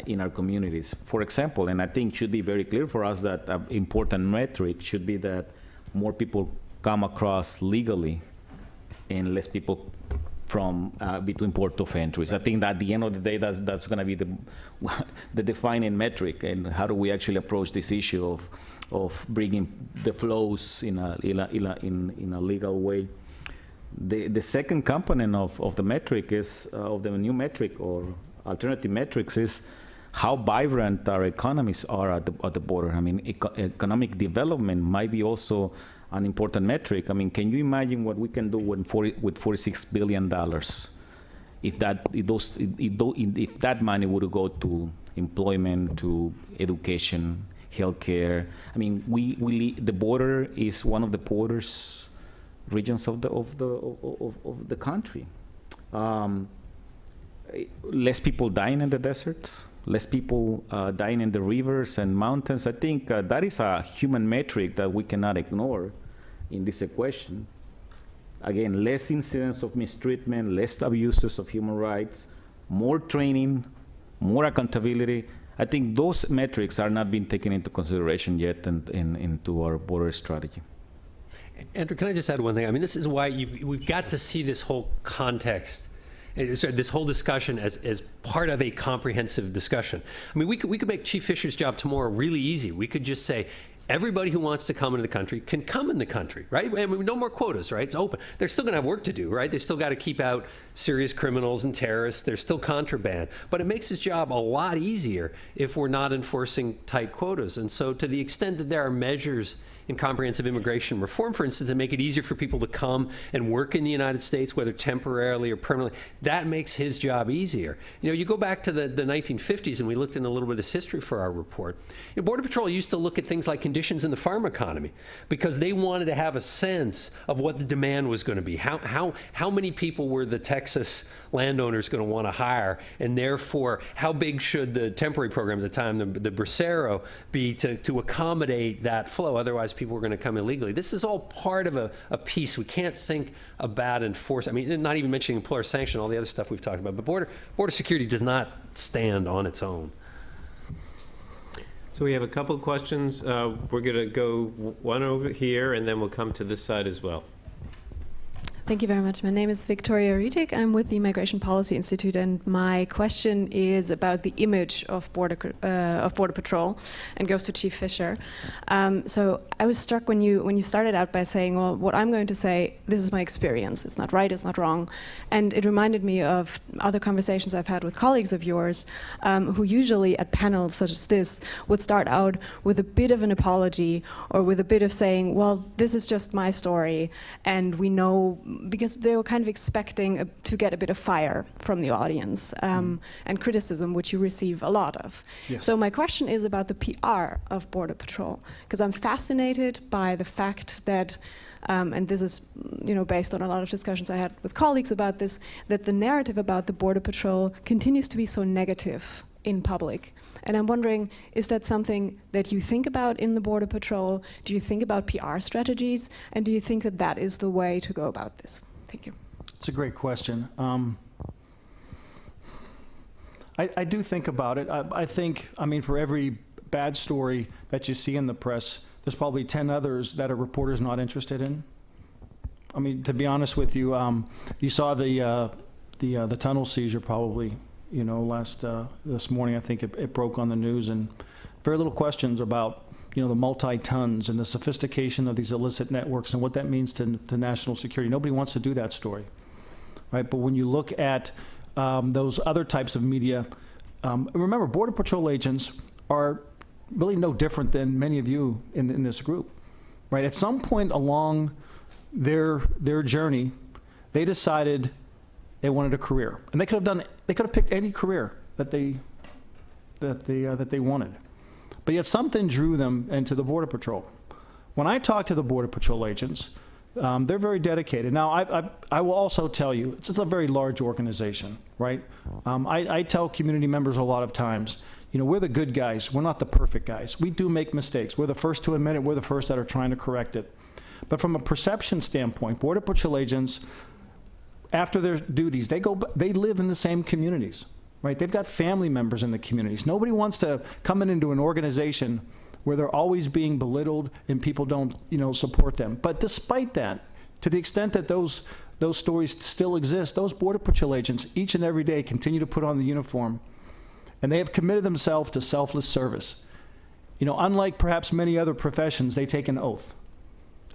in our communities. For example, and I think should be very clear for us that an important metric should be that more people come across legally and less people from between port of entries. I think that at the end of the day, that's going to be the defining metric, and how do we actually approach this issue of bringing the flows in a legal way. The second component of the metric is of the new metric or alternative metrics is how vibrant our economies are at the border. I mean, economic development might be also an important metric. I mean, can you imagine what we can do with $46 billion if that money would go to employment, to education, healthcare? I mean, the border is one of the poorest regions of the country. Less people dying in the deserts. less people dying in the rivers and mountains. I think that is a human metric that we cannot ignore in this equation. Again, less incidents of mistreatment, less abuses of human rights, more training, more accountability. I think those metrics are not being taken into consideration yet into our border strategy. Andrew, can I just add one thing? I mean, this is why we've got to see this whole context, this whole discussion as part of a comprehensive discussion. I mean, we could make Chief Fisher's job tomorrow really easy. We could just say, everybody who wants to come into the country can come in the country, right? I mean, no more quotas, right? It's open. They're still going to have work to do, right? They still got to keep out serious criminals and terrorists. There's still contraband. But it makes his job a lot easier if we're not enforcing tight quotas. And so to the extent that there are measures in comprehensive immigration reform, for instance, that make it easier for people to come and work in the United States, whether temporarily or permanently, that makes his job easier. You know, you go back to the 1950s, and we looked in a little bit of this history for our report. You know, Border Patrol used to look at things like conditions in the farm economy because they wanted to have a sense of what the demand was going to be. How many people were the Texas landowners going to want to hire, and therefore, how big should the temporary program at the time, the Bracero, be to accommodate that flow? Otherwise, people were going to come illegally. This is all part of a piece. We can't think about enforcement. I mean, not even mentioning employer sanction, all the other stuff we've talked about. But border security does not stand on its own. So we have a couple of questions. We're going to go one over here, and then we'll come to this side as well. Thank you very much. My name is Victoria Ritik. I'm with the Immigration Policy Institute, and my question is about the image of Border Patrol, and goes to Chief Fisher. So I was struck when you started out by saying, well, what I'm going to say, this is my experience. It's not right, it's not wrong. And it reminded me of other conversations I've had with colleagues of yours, who usually at panels such as this would start out with a bit of an apology or with a bit of saying, well, this is just my story, and we know, because they were kind of expecting to get a bit of fire from the audience and criticism, which you receive a lot of. Yes. So my question is about the PR of Border Patrol, because I'm fascinated by the fact that, and this is based on a lot of discussions I had with colleagues about this, that the narrative about the Border Patrol continues to be so negative in public. And I'm wondering, is that something that you think about in the Border Patrol? Do you think about PR strategies? And do you think that that is the way to go about this? Thank you. It's a great question. I do think about it. I think, for every bad story that you see in the press, there's probably 10 others that a reporter's not interested in. To be honest with you, you saw the tunnel seizure probably, this morning. I think it broke on the news, and very little questions about, the multi-tons and the sophistication of these illicit networks and what that means to national security. Nobody wants to do that story, right? But when you look at those other types of media, remember, Border Patrol agents are really no different than many of you in this group, right? At some point along their journey, they decided they wanted a career, and they could have picked any career that they wanted. But yet something drew them into the Border Patrol. When I talk to the Border Patrol agents, they're very dedicated. Now, I will also tell you, it's a very large organization, right? I tell community members a lot of times, we're the good guys. We're not the perfect guys. We do make mistakes. We're the first to admit it. We're the first that are trying to correct it. But from a perception standpoint, Border Patrol agents, after their duties, they live in the same communities. Right? They've got family members in the communities. Nobody wants to come into an organization where they're always being belittled and people don't, support them. But despite that, to the extent that those stories still exist, those Border Patrol agents each and every day continue to put on the uniform, and they have committed themselves to selfless service. Unlike perhaps many other professions, they take an oath,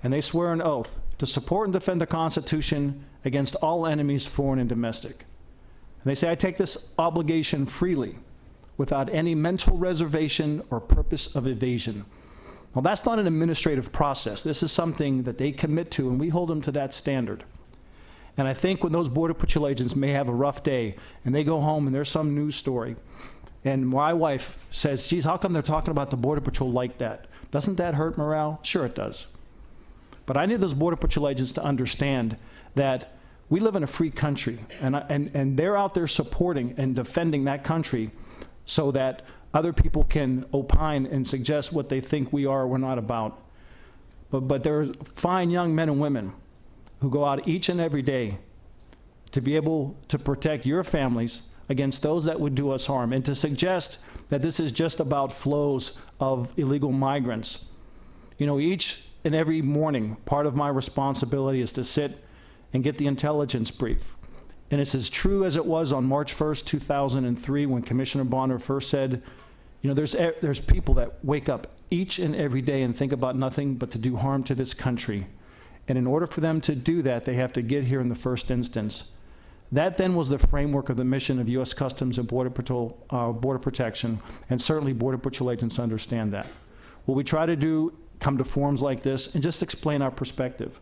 and they swear an oath to support and defend the Constitution against all enemies, foreign and domestic. And they say, I take this obligation freely, without any mental reservation or purpose of evasion. Well, that's not an administrative process. This is something that they commit to, and we hold them to that standard. And I think when those Border Patrol agents may have a rough day, and they go home and there's some news story, and my wife says, geez, how come they're talking about the Border Patrol like that? Doesn't that hurt morale? Sure it does. But I need those Border Patrol agents to understand that we live in a free country, and they're out there supporting and defending that country so that other people can opine and suggest what they think we are or we're not about. But there are fine young men and women who go out each and every day to be able to protect your families against those that would do us harm, and to suggest that this is just about flows of illegal migrants. You know, each and every morning, part of my responsibility is to sit and get the intelligence brief. And it's as true as it was on March 1st, 2003, when Commissioner Bonner first said, you know, there's people that wake up each and every day and think about nothing but to do harm to this country. And in order for them to do that, they have to get here in the first instance. That then was the framework of the mission of U.S. Customs and Border Patrol, Border Protection, and certainly Border Patrol agents understand that. What we try to do, come to forums like this and just explain our perspective,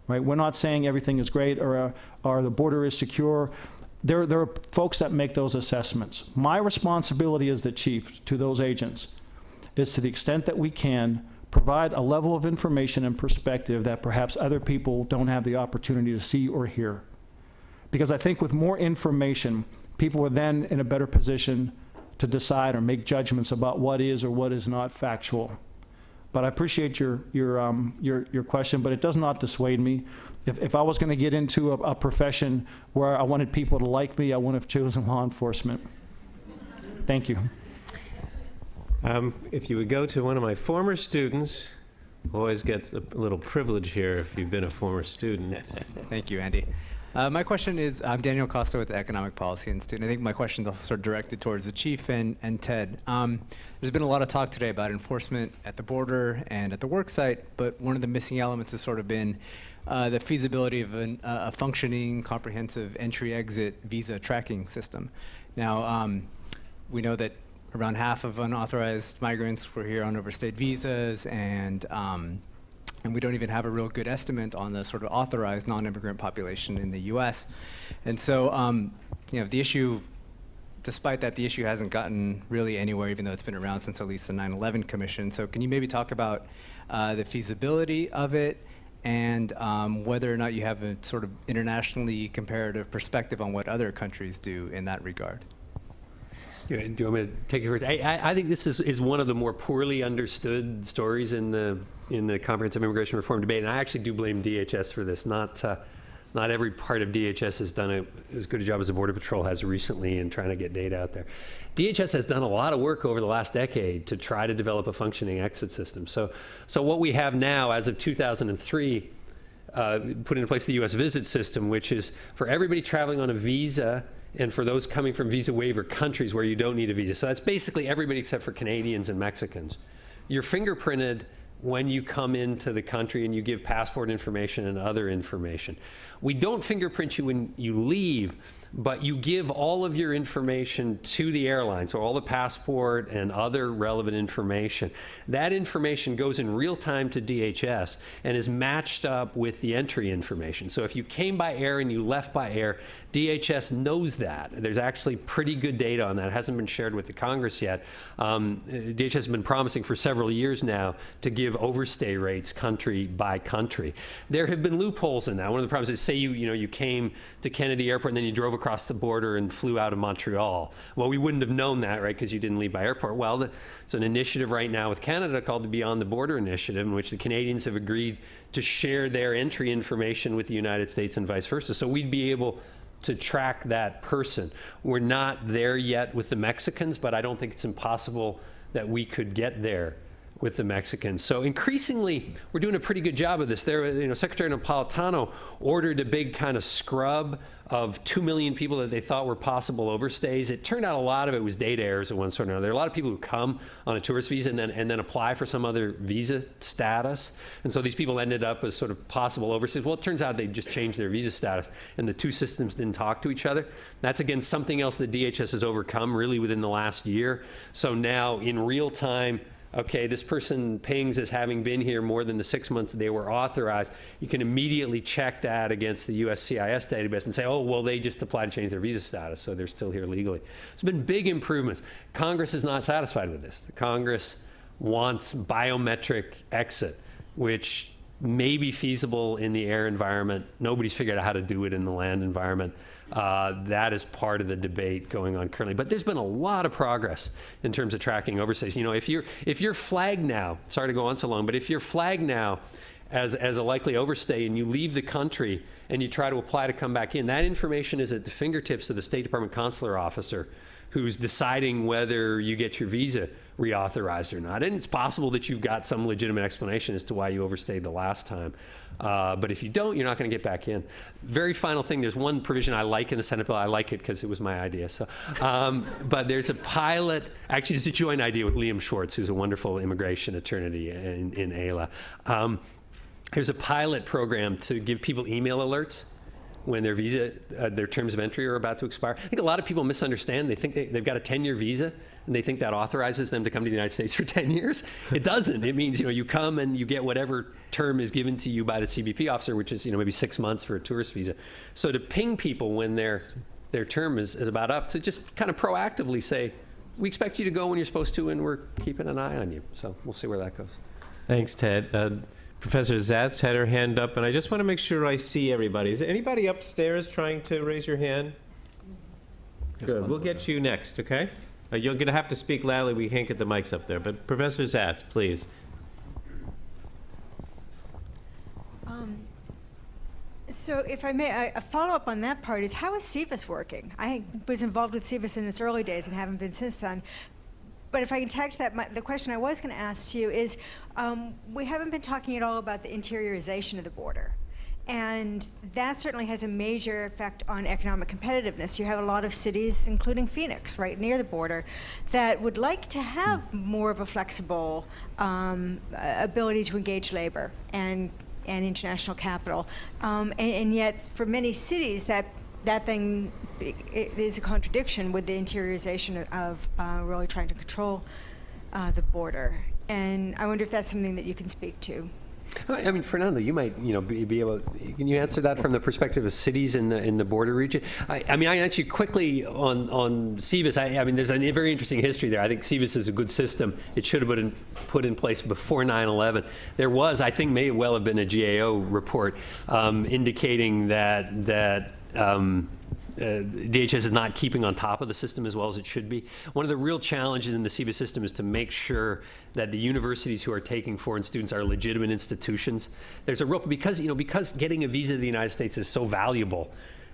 right? We're not saying everything is great or the border is secure. There are folks that make those assessments. My responsibility as the chief to those agents is, to the extent that we can, provide a level of information and perspective that perhaps other people don't have the opportunity to see or hear. Because I think with more information, people are then in a better position to decide or make judgments about what is or what is not factual. But I appreciate your question, but it does not dissuade me. If I was going to get into a profession where I wanted people to like me, I wouldn't have chosen law enforcement. Thank you. If you would go to one of my former students, always gets a little privilege here if you've been a former student. Thank you, Andy. My question is, I'm Daniel Costa with the Economic Policy Institute, and I think my question is also sort of directed towards the Chief and Ted. There's been a lot of talk today about enforcement at the border and at the work site, but one of the missing elements has sort of been the feasibility of a functioning, comprehensive entry-exit visa tracking system. Now, we know that around half of unauthorized migrants were here on overstayed visas, and we don't even have a real good estimate on the sort of authorized non-immigrant population in the U.S. And so, you know, the issue, despite that, the issue hasn't gotten really anywhere, even though it's been around since at least the 9/11 Commission. So can you maybe talk about the feasibility of it, and whether or not you have a sort of internationally comparative perspective on what other countries do in that regard? Do you want me to take it first? I think this is one of the more poorly understood stories in the comprehensive immigration reform debate, and I actually do blame DHS for this. Not every part of DHS has done as good a job as the Border Patrol has recently in trying to get data out there. DHS has done a lot of work over the last decade to try to develop a functioning exit system. So what we have now, as of 2003, put into place the U.S. visit system, which is for everybody traveling on a visa and for those coming from visa waiver countries where you don't need a visa. So that's basically everybody except for Canadians and Mexicans. You're fingerprinted when you come into the country and you give passport information and other information. We don't fingerprint you when you leave, but you give all of your information to the airline, so all the passport and other relevant information. That information goes in real time to DHS and is matched up with the entry information. So if you came by air and you left by air, DHS knows that. There's actually pretty good data on that. It hasn't been shared with the Congress yet. DHS has been promising for several years now to give overstay rates country by country. There have been loopholes in that. One of the problems is, say you came to Kennedy Airport and then you drove across the border and flew out of Montreal. Well, we wouldn't have known that, right, because you didn't leave by airport. Well, it's an initiative right now with Canada called the Beyond the Border Initiative, in which the Canadians have agreed to share their entry information with the United States and vice versa. So we'd be able to track that person. We're not there yet with the Mexicans, but I don't think it's impossible that we could get there with the Mexicans. So increasingly, we're doing a pretty good job of this. Secretary Napolitano ordered a big kind of scrub of 2 million people that they thought were possible overstays. It turned out a lot of it was data errors of one sort or another. There are a lot of people who come on a tourist visa and then apply for some other visa status. And so these people ended up as sort of possible overstays. Well, it turns out they just changed their visa status and the two systems didn't talk to each other. That's, again, something else that DHS has overcome really within the last year. So now in real time, okay, this person pings as having been here more than the 6 months they were authorized. You can immediately check that against the USCIS database and say, oh, well, they just applied to change their visa status, so they're still here legally. It's been big improvements. Congress is not satisfied with this. The Congress wants biometric exit, which maybe feasible in the air environment. Nobody's figured out how to do it in the land environment. That is part of the debate going on currently. But there's been a lot of progress in terms of tracking overstays. You know, if you're flagged now, sorry to go on so long, but if you're flagged now as a likely overstay and you leave the country and you try to apply to come back in, that information is at the fingertips of the State Department consular officer who's deciding whether you get your visa reauthorized or not. And it's possible that you've got some legitimate explanation as to why you overstayed the last time. But if you don't, you're not going to get back in. Very final thing, there's one provision I like in the Senate bill. I like it because it was my idea. So, but there's a pilot, actually it's a joint idea with Liam Schwartz, who's a wonderful immigration attorney in AILA. There's a pilot program to give people email alerts when their visa, their terms of entry are about to expire. I think a lot of people misunderstand. They think they've got a 10-year visa, and they think that authorizes them to come to the United States for 10 years. It doesn't. It means, you know, you come and you get whatever term is given to you by the CBP officer, which is, you know, maybe 6 months for a tourist visa. So to ping people when their term is about up, to just kind of proactively say, we expect you to go when you're supposed to, and we're keeping an eye on you. So we'll see where that goes. Thanks, Ted. Professor Zatz had her hand up, and I just want to make sure I see everybody. Is anybody upstairs trying to raise your hand? Good. We'll get you next, okay? You're going to have to speak loudly. We can't get the mics up there. But Professor Zatz, please. So if I may, a follow-up on that part is, how is CVIS working? I was involved with CVIS in its early days and haven't been since then. But if I can tag to that, the question I was going to ask you is, we haven't been talking at all about the interiorization of the border. And that certainly has a major effect on economic competitiveness. You have a lot of cities, including Phoenix, right near the border, that would like to have more of a flexible ability to engage labor and international capital. And yet, for many cities, that thing is a contradiction with the interiorization of really trying to control the border. And I wonder if that's something that you can speak to. I mean, Fernando, you might, you know, be able. Can you answer that from the perspective of cities in the border region? I mean, I answer you quickly on CVIS. I mean, there's a very interesting history there. I think CVIS is a good system. It should have been put in place before 9/11. There was, I think, may well have been a GAO report indicating that. DHS is not keeping on top of the system as well as it should be. One of the real challenges in the CBIS system is to make sure that the universities who are taking foreign students are legitimate institutions. There's a real, because getting a visa to the United States is so valuable,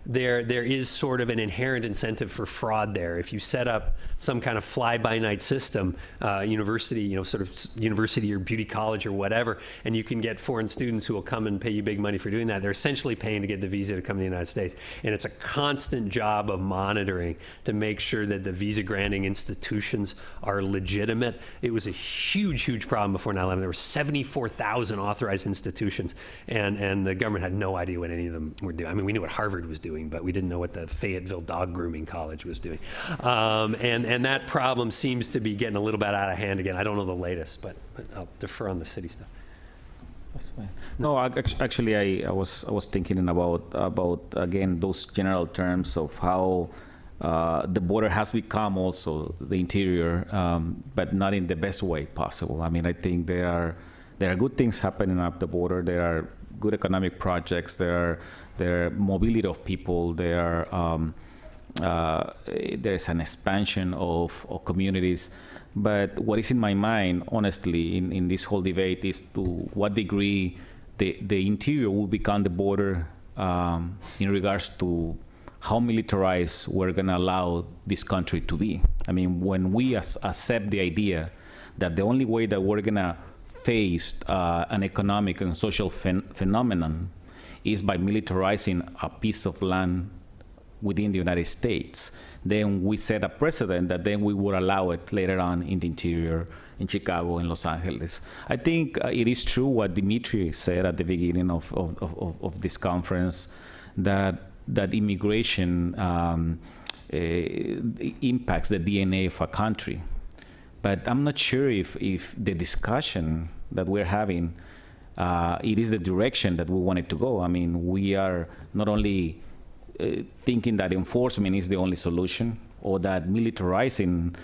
there is sort of an inherent incentive for fraud there. If you set up some kind of fly-by-night system, university, sort of university or beauty college or whatever, and you can get foreign students who will come and pay you big money for doing that, they're essentially paying to get the visa to come to the United States. And it's a constant job of monitoring to make sure that the visa-granting institutions are legitimate. It was a huge, huge problem before 9/11. There were 74,000 authorized institutions, and the government had no idea what any of them were doing. I mean, we knew what Harvard was doing, but we didn't know what the Fayetteville Dog Grooming College was doing. And that problem seems to be getting a little bit out of hand again. I don't know the latest, but I'll defer on the city stuff. That's fine. No, actually, I was thinking about again those general terms of how the border has become also the interior, but not in the best way possible. I mean, I think there are good things happening up the border. There are good economic projects. There are mobility of people. There's an expansion of communities. But what is in my mind, honestly, in this whole debate is to what degree the interior will become the border in regards to how militarized we're going to allow this country to be. I mean, when we accept the idea that the only way that we're going to face an economic and social phenomenon is by militarizing a piece of land within the United States, then we set a precedent that then we would allow it later on in the interior, in Chicago, in Los Angeles. I think it is true what Dimitri said at the beginning of this conference, that immigration impacts the DNA of a country. But I'm not sure if the discussion that we're having, it is the direction that we want it to go. I mean, we are not only thinking that enforcement is the only solution, or that militarizing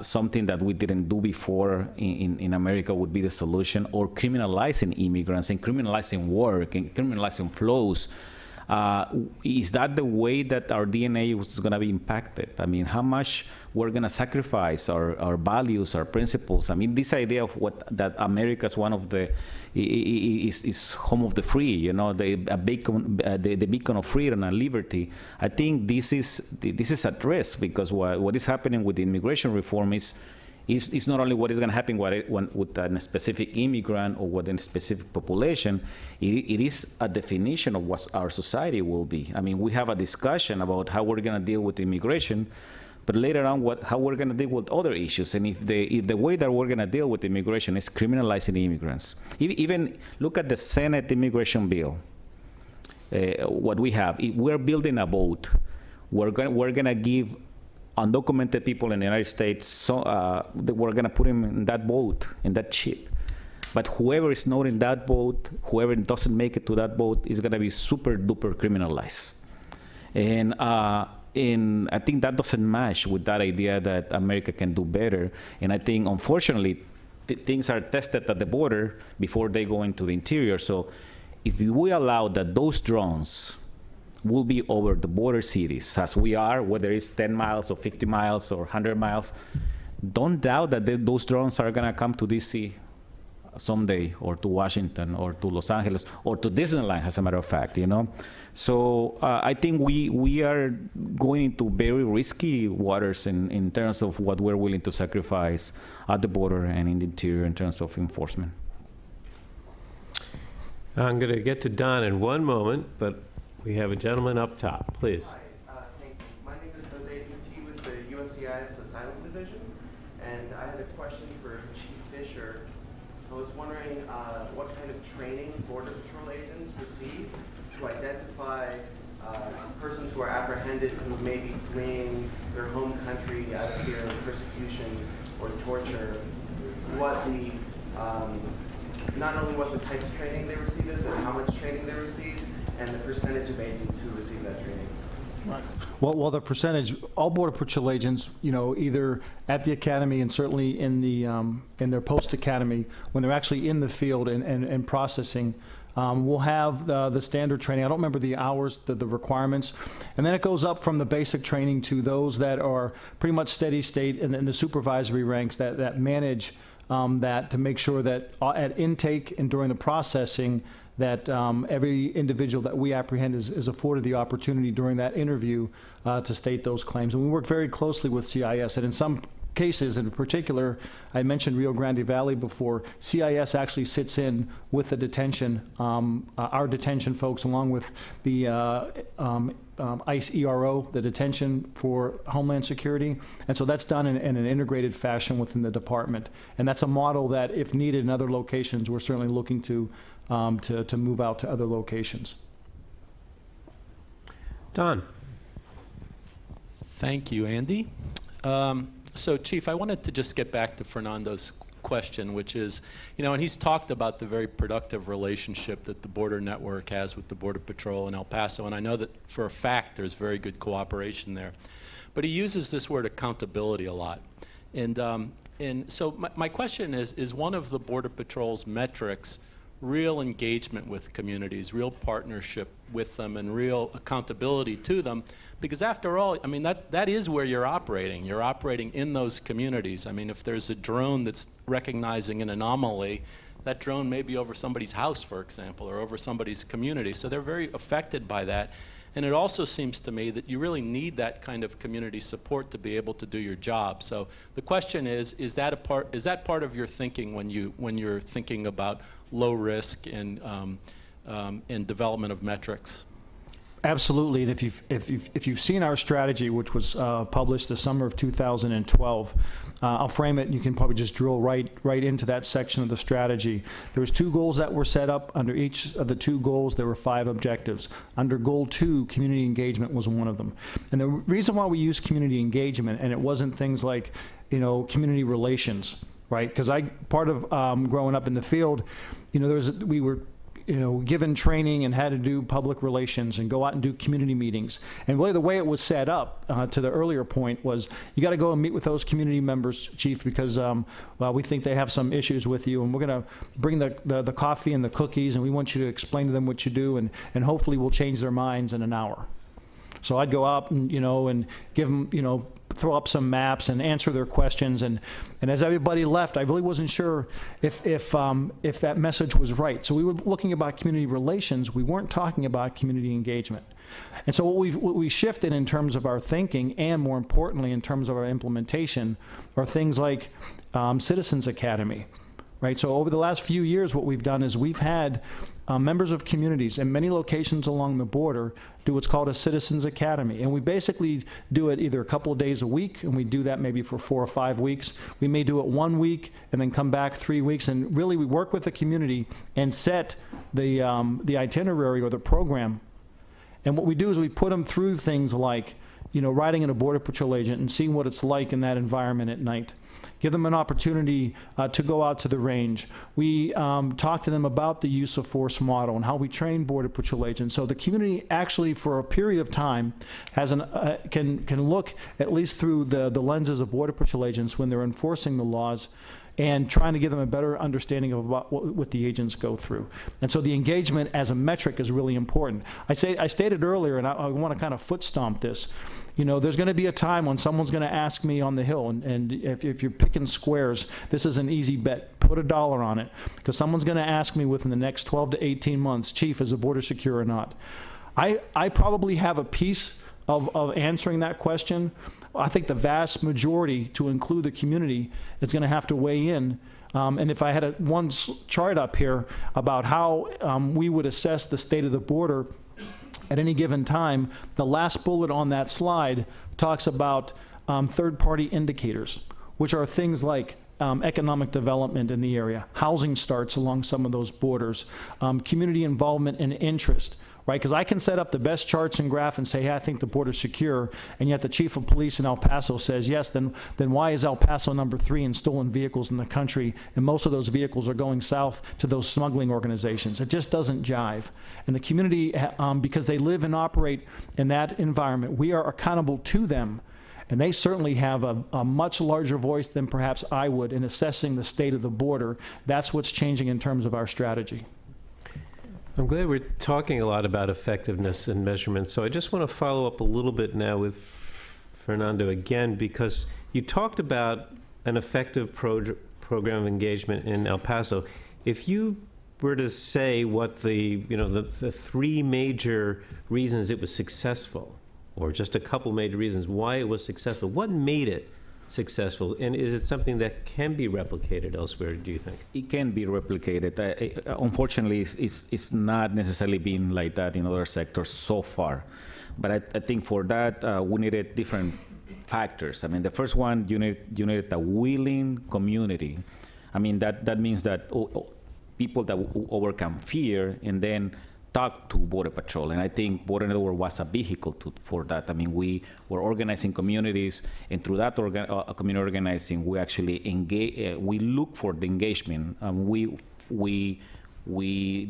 something that we didn't do before in America would be the solution, or criminalizing immigrants and criminalizing work and criminalizing flows. Is that the way that our DNA is going to be impacted? I mean, how much we're going to sacrifice our values, our principles? I mean, this idea of that America is one of the is home of the free, you know, the beacon of freedom and liberty. I think this is at risk, because what is happening with the immigration reform is not only what is going to happen with a specific immigrant or with a specific population, it is a definition of what our society will be. I mean, we have a discussion about how we're going to deal with immigration, but later on, how we're going to deal with other issues. And if the way that we're going to deal with immigration is criminalizing immigrants, even look at the Senate immigration bill. What we have, if we're building a boat, we're going to give undocumented people in the United States, so we're going to put them in that boat, in that ship. But whoever is not in that boat, whoever doesn't make it to that boat, is going to be super duper criminalized. And I think that doesn't match with that idea that America can do better. And I think, unfortunately, things are tested at the border before they go into the interior. So if we allow that those drones will be over the border cities, as we are, whether it's 10 miles or 50 miles or 100 miles, don't doubt that those drones are going to come to DC someday, or to Washington, or to Los Angeles, or to Disneyland, as a matter of fact, you know. So I think we are going into very risky waters in terms of what we're willing to sacrifice at the border and in the interior in terms of enforcement. I'm going to get to Don in one moment, but we have a gentleman up top, please. Hi, thank you. My name is Jose Uti with the USCIS Asylum Division, and I had a question for Chief Fisher. I was wondering what kind of training Border Patrol agents receive to identify persons who are apprehended who may be fleeing their home country out of fear of persecution or torture. What the not only what the type of training they receive is, but how much training they receive, and the percentage of agents who receive that training. Right. Well, the percentage, all Border Patrol agents, you know, either at the academy and certainly in their post-academy, when they're actually in the field and processing, we'll have the standard training. I don't remember the hours, the requirements. And then it goes up from the basic training to those that are pretty much steady state and then the supervisory ranks that manage that, to make sure that at intake and during the processing, that every individual that we apprehend is afforded the opportunity during that interview to state those claims. And we work very closely with CIS, and in some cases, in particular, I mentioned Rio Grande Valley before, CIS actually sits in with the detention, our detention folks, along with the ICE ERO, the detention for Homeland Security. And so that's done in an integrated fashion within the department. And that's a model that, if needed in other locations, we're certainly looking to move out to other locations. Don. Thank you, Andy. So, Chief, I wanted to just get back to Fernando's question, which is, you know, and he's talked about the very productive relationship that the Border Network has with the Border Patrol in El Paso, and I know that for a fact there's very good cooperation there. But he uses this word accountability a lot. And so my question is one of the Border Patrol's metrics real engagement with communities, real partnership with them, and real accountability to them? Because after all, I mean, that is where you're operating. You're operating in those communities. I mean, if there's a drone that's recognizing an anomaly, that drone may be over somebody's house, for example, or over somebody's community. So they're very affected by that. And it also seems to me that you really need that kind of community support to be able to do your job. So the question is that part of your thinking when you're thinking about low risk and development of metrics? Absolutely, and if you've seen our strategy, which was published the summer of 2012, I'll frame it, and you can probably just drill right into that section of the strategy. There was 2 goals that were set up. Under each of the 2 goals, there were 5 objectives. Under goal 2, community engagement was one of them. And the reason why we use community engagement, and it wasn't things like, you know, community relations, right? Because part of growing up in the field, you know, we were given training and had to do public relations and go out and do community meetings. And really the way it was set up, to the earlier point, was you got to go and meet with those community members, Chief, because well, we think they have some issues with you, and we're going to bring the coffee and the cookies, and we want you to explain to them what you do, and hopefully we'll change their minds in an hour. So I'd go out and, and give them, throw up some maps and answer their questions. And as everybody left, I really wasn't sure if that message was right. So we were looking about community relations. We weren't talking about community engagement. And so what we shifted in terms of our thinking, and more importantly, in terms of our implementation, are things like Citizens Academy, right? So over the last few years, what we've done is we've had members of communities in many locations along the border do what's called a Citizens Academy. And we basically do it either a couple of days a week, and we do that maybe for 4 or 5 weeks. We may do it 1 week and then come back 3 weeks. And really, we work with the community and set the itinerary or the program. And what we do is we put them through things like, riding in a Border Patrol agent and seeing what it's like in that environment at night. Give them an opportunity to go out to the range. We talk to them about the use of force model and how we train Border Patrol agents. So the community actually, for a period of time, has can look at least through the lenses of Border Patrol agents when they're enforcing the laws, and trying to give them a better understanding of what the agents go through. And so the engagement as a metric is really important. I stated earlier, and I want to kind of foot stomp this, there's going to be a time when someone's going to ask me on the Hill, and if you're picking squares, this is an easy bet. Put $1 on it, because someone's going to ask me within the next 12 to 18 months, Chief, is the border secure or not? I probably have a piece of answering that question. I think the vast majority, to include the community, is going to have to weigh in. And if I had one chart up here about how we would assess the state of the border at any given time, the last bullet on that slide talks about third-party indicators, which are things like economic development in the area, housing starts along some of those borders, community involvement and interest. Right, because I can set up the best charts and graph and say, hey, I think the border's secure, and yet the chief of police in El Paso says, yes, then why is El Paso number 3 in stolen vehicles in the country, and most of those vehicles are going south to those smuggling organizations? It just doesn't jive. And the community, because they live and operate in that environment, we are accountable to them, and they certainly have a much larger voice than perhaps I would in assessing the state of the border. That's what's changing in terms of our strategy. I'm glad we're talking a lot about effectiveness and measurement. So I just want to follow up a little bit now with Fernando again, because you talked about an effective program of engagement in El Paso. If you were to say what the 3 major reasons it was successful, or just a couple major reasons why it was successful, what made it successful, and is it something that can be replicated elsewhere, do you think? It can be replicated. Unfortunately, it's not necessarily been like that in other sectors so far. But I think for that, we needed different factors. I mean, the first one, you needed a willing community. I mean, that means that people that overcome fear and then talk to Border Patrol, and I think Border Network was a vehicle for that. I mean, we were organizing communities, and through that community organizing, we actually engage. We look for the engagement. We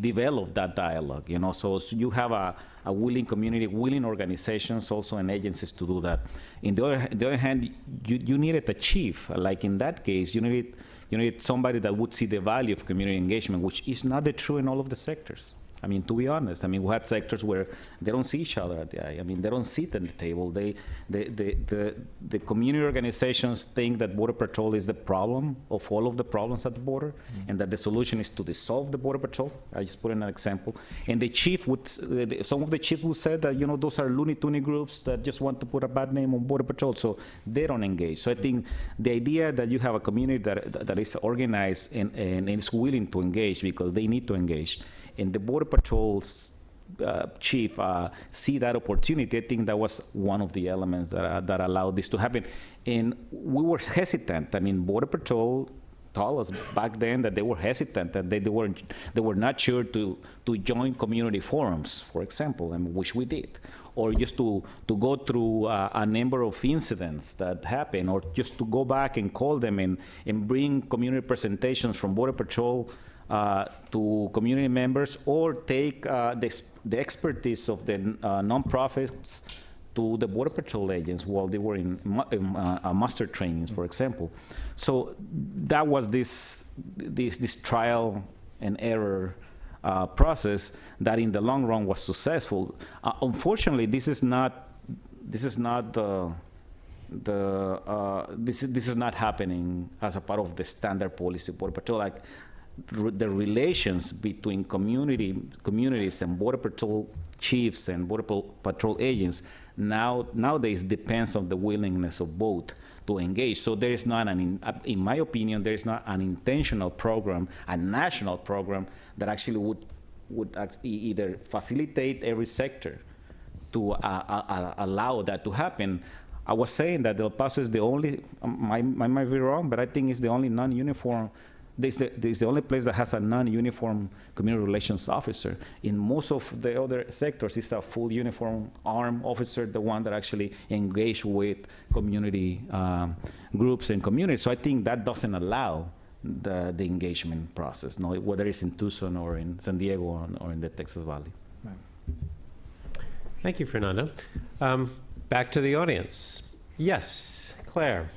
develop that dialogue. So you have a willing community, willing organizations, also and agencies to do that. On the other hand, you needed a chief. Like in that case, you needed somebody that would see the value of community engagement, which is not true in all of the sectors. I mean, to be honest, we had sectors where they don't see each other at the eye. I mean, they don't sit at the table. The community organizations think that Border Patrol is the problem of all of the problems at the border, and that the solution is to dissolve the Border Patrol. I just put in an example. And the chief some of the chiefs would say that, those are Looney Tunes groups that just want to put a bad name on Border Patrol, so they don't engage. So I think the idea that you have a community that is organized and is willing to engage because they need to engage, and the Border Patrol's chief see that opportunity, I think that was one of the elements that allowed this to happen. And we were hesitant. I mean, Border Patrol told us back then that they were hesitant, that they were not sure to join community forums, for example, which we did, or just to go through a number of incidents that happened, or just to go back and call them and bring community presentations from Border Patrol to community members or take the expertise of the nonprofits to the Border Patrol agents while they were in master trainings, for example. So that was this trial and error process that in the long run was successful. Unfortunately, this is not happening as a part of the standard policy of Border Patrol. Like the relations between communities and Border Patrol chiefs and Border Patrol agents nowadays depends on the willingness of both to engage. So there is not in my opinion, there is not an intentional program, a national program that actually would either facilitate every sector to allow that to happen. I was saying that El Paso is the only, I might be wrong, but I think it's the only non-uniform, it's the only place that has a non-uniform community relations officer. In most of the other sectors, it's a full uniform armed officer, the one that actually engage with community groups and communities. So I think that doesn't allow the engagement process, no, whether it's in Tucson or in San Diego or in the Texas Valley. Right. Thank you, Fernando. Back to the audience. Yes, Claire.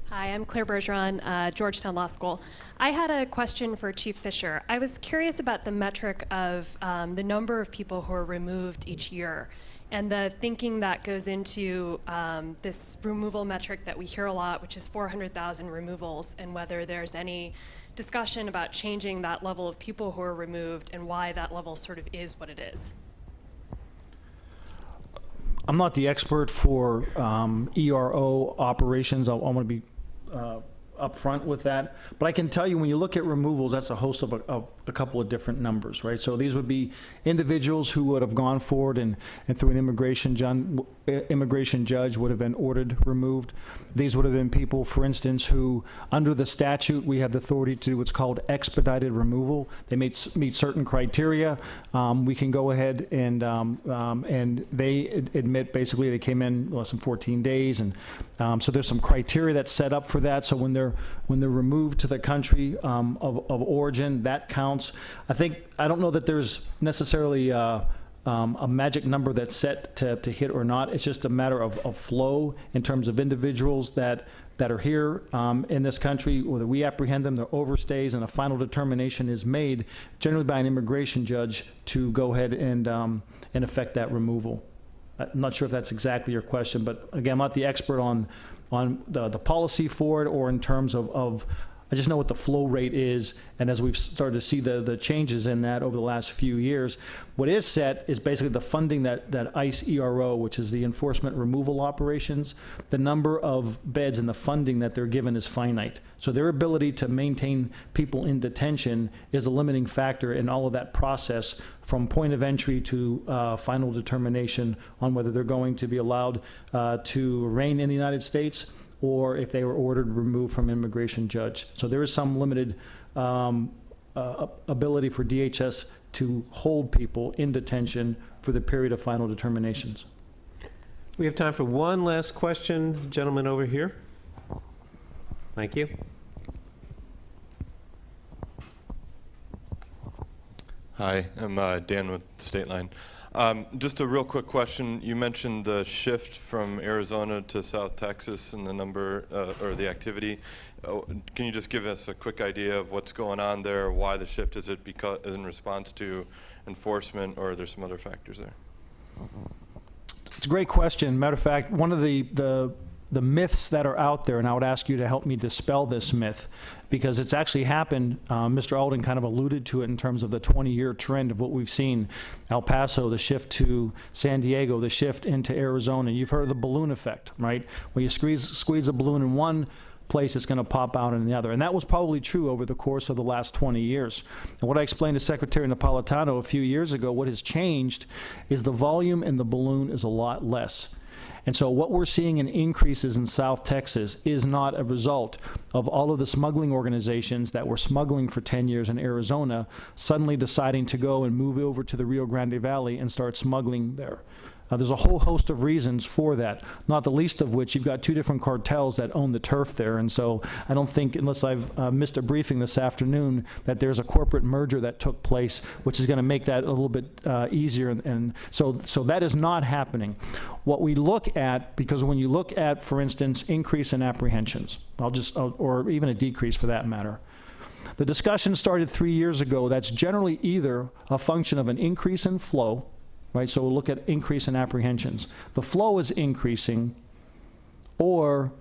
Hi, I'm Claire Bergeron, Georgetown Law School. I had a question for Chief Fisher. I was curious about the metric of the number of people who are removed each year and the thinking that goes into this removal metric that we hear a lot, which is 400,000 removals, and whether there's any discussion about changing that level of people who are removed and why that level sort of is what it is. I'm not the expert for ERO operations. I want to be upfront with that. But I can tell you, when you look at removals, that's a host of a couple of different numbers, right? So these would be individuals who would have gone forward and through an immigration judge would have been ordered removed. These would have been people, for instance, who under the statute, we have the authority to do what's called expedited removal. They meet certain criteria. We can go ahead and they admit basically they came in less than 14 days. And so there's some criteria that's set up for that. So when they're removed to the country of origin, that counts. I don't know that there's necessarily a magic number that's set to hit or not. It's just a matter of flow in terms of individuals that are here in this country, whether we apprehend them, they're overstays, and a final determination is made generally by an immigration judge to go ahead and effect that removal. I'm not sure if that's exactly your question, but again, I'm not the expert on the policy for it or in terms of I just know what the flow rate is, and as we've started to see the changes in that over the last few years, what is set is basically the funding that ICE ERO, which is the enforcement removal operations, the number of beds and the funding that they're given is finite. So their ability to maintain people in detention is a limiting factor in all of that process from point of entry to final determination on whether they're going to be allowed to remain in the United States or if they were ordered removed from immigration judge. So there is some limited ability for DHS to hold people in detention for the period of final determinations. We have time for one last question. Gentleman over here. Thank you. Hi, I'm Dan with State Line. Just a real quick question. You mentioned the shift from Arizona to South Texas and the number or the activity. Can you just give us a quick idea of what's going on there? Why the shift? Is it because in response to enforcement, or are there some other factors there? It's a great question. Matter of fact, one of the myths that are out there, and I would ask you to help me dispel this myth, because it's actually happened. Mr. Alden kind of alluded to it in terms of the 20-year trend of what we've seen. El Paso, the shift to San Diego, the shift into Arizona. You've heard of the balloon effect, right? When you squeeze a balloon in one place, it's going to pop out in the other. And that was probably true over the course of the last 20 years. And what I explained to Secretary Napolitano a few years ago, what has changed is the volume in the balloon is a lot less. And so what we're seeing in increases in South Texas is not a result of all of the smuggling organizations that were smuggling for 10 years in Arizona suddenly deciding to go and move over to the Rio Grande Valley and start smuggling there. There's a whole host of reasons for that, not the least of which you've got two different cartels that own the turf there. And so I don't think, unless I've missed a briefing this afternoon, that there's a corporate merger that took place, which is going to make that a little bit easier. And so that is not happening. What we look at, because when you look at, for instance, increase in apprehensions, or even a decrease for that matter, the discussion started 3 years ago. That's generally either a function of an increase in flow, right? So we'll look at increase in apprehensions. The flow is increasing, or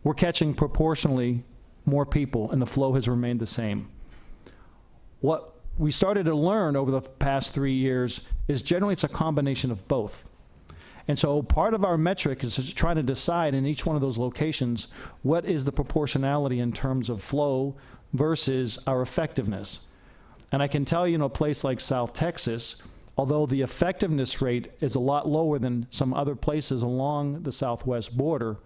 we're catching proportionally more people and the flow has remained the same. What we started to learn over the past 3 years is generally it's a combination of both. And so part of our metric is to try to decide in each one of those locations, what is the proportionality in terms of flow versus our effectiveness. And I can tell you, in a place like South Texas, although the effectiveness rate is a lot lower than some other places along the southwest border,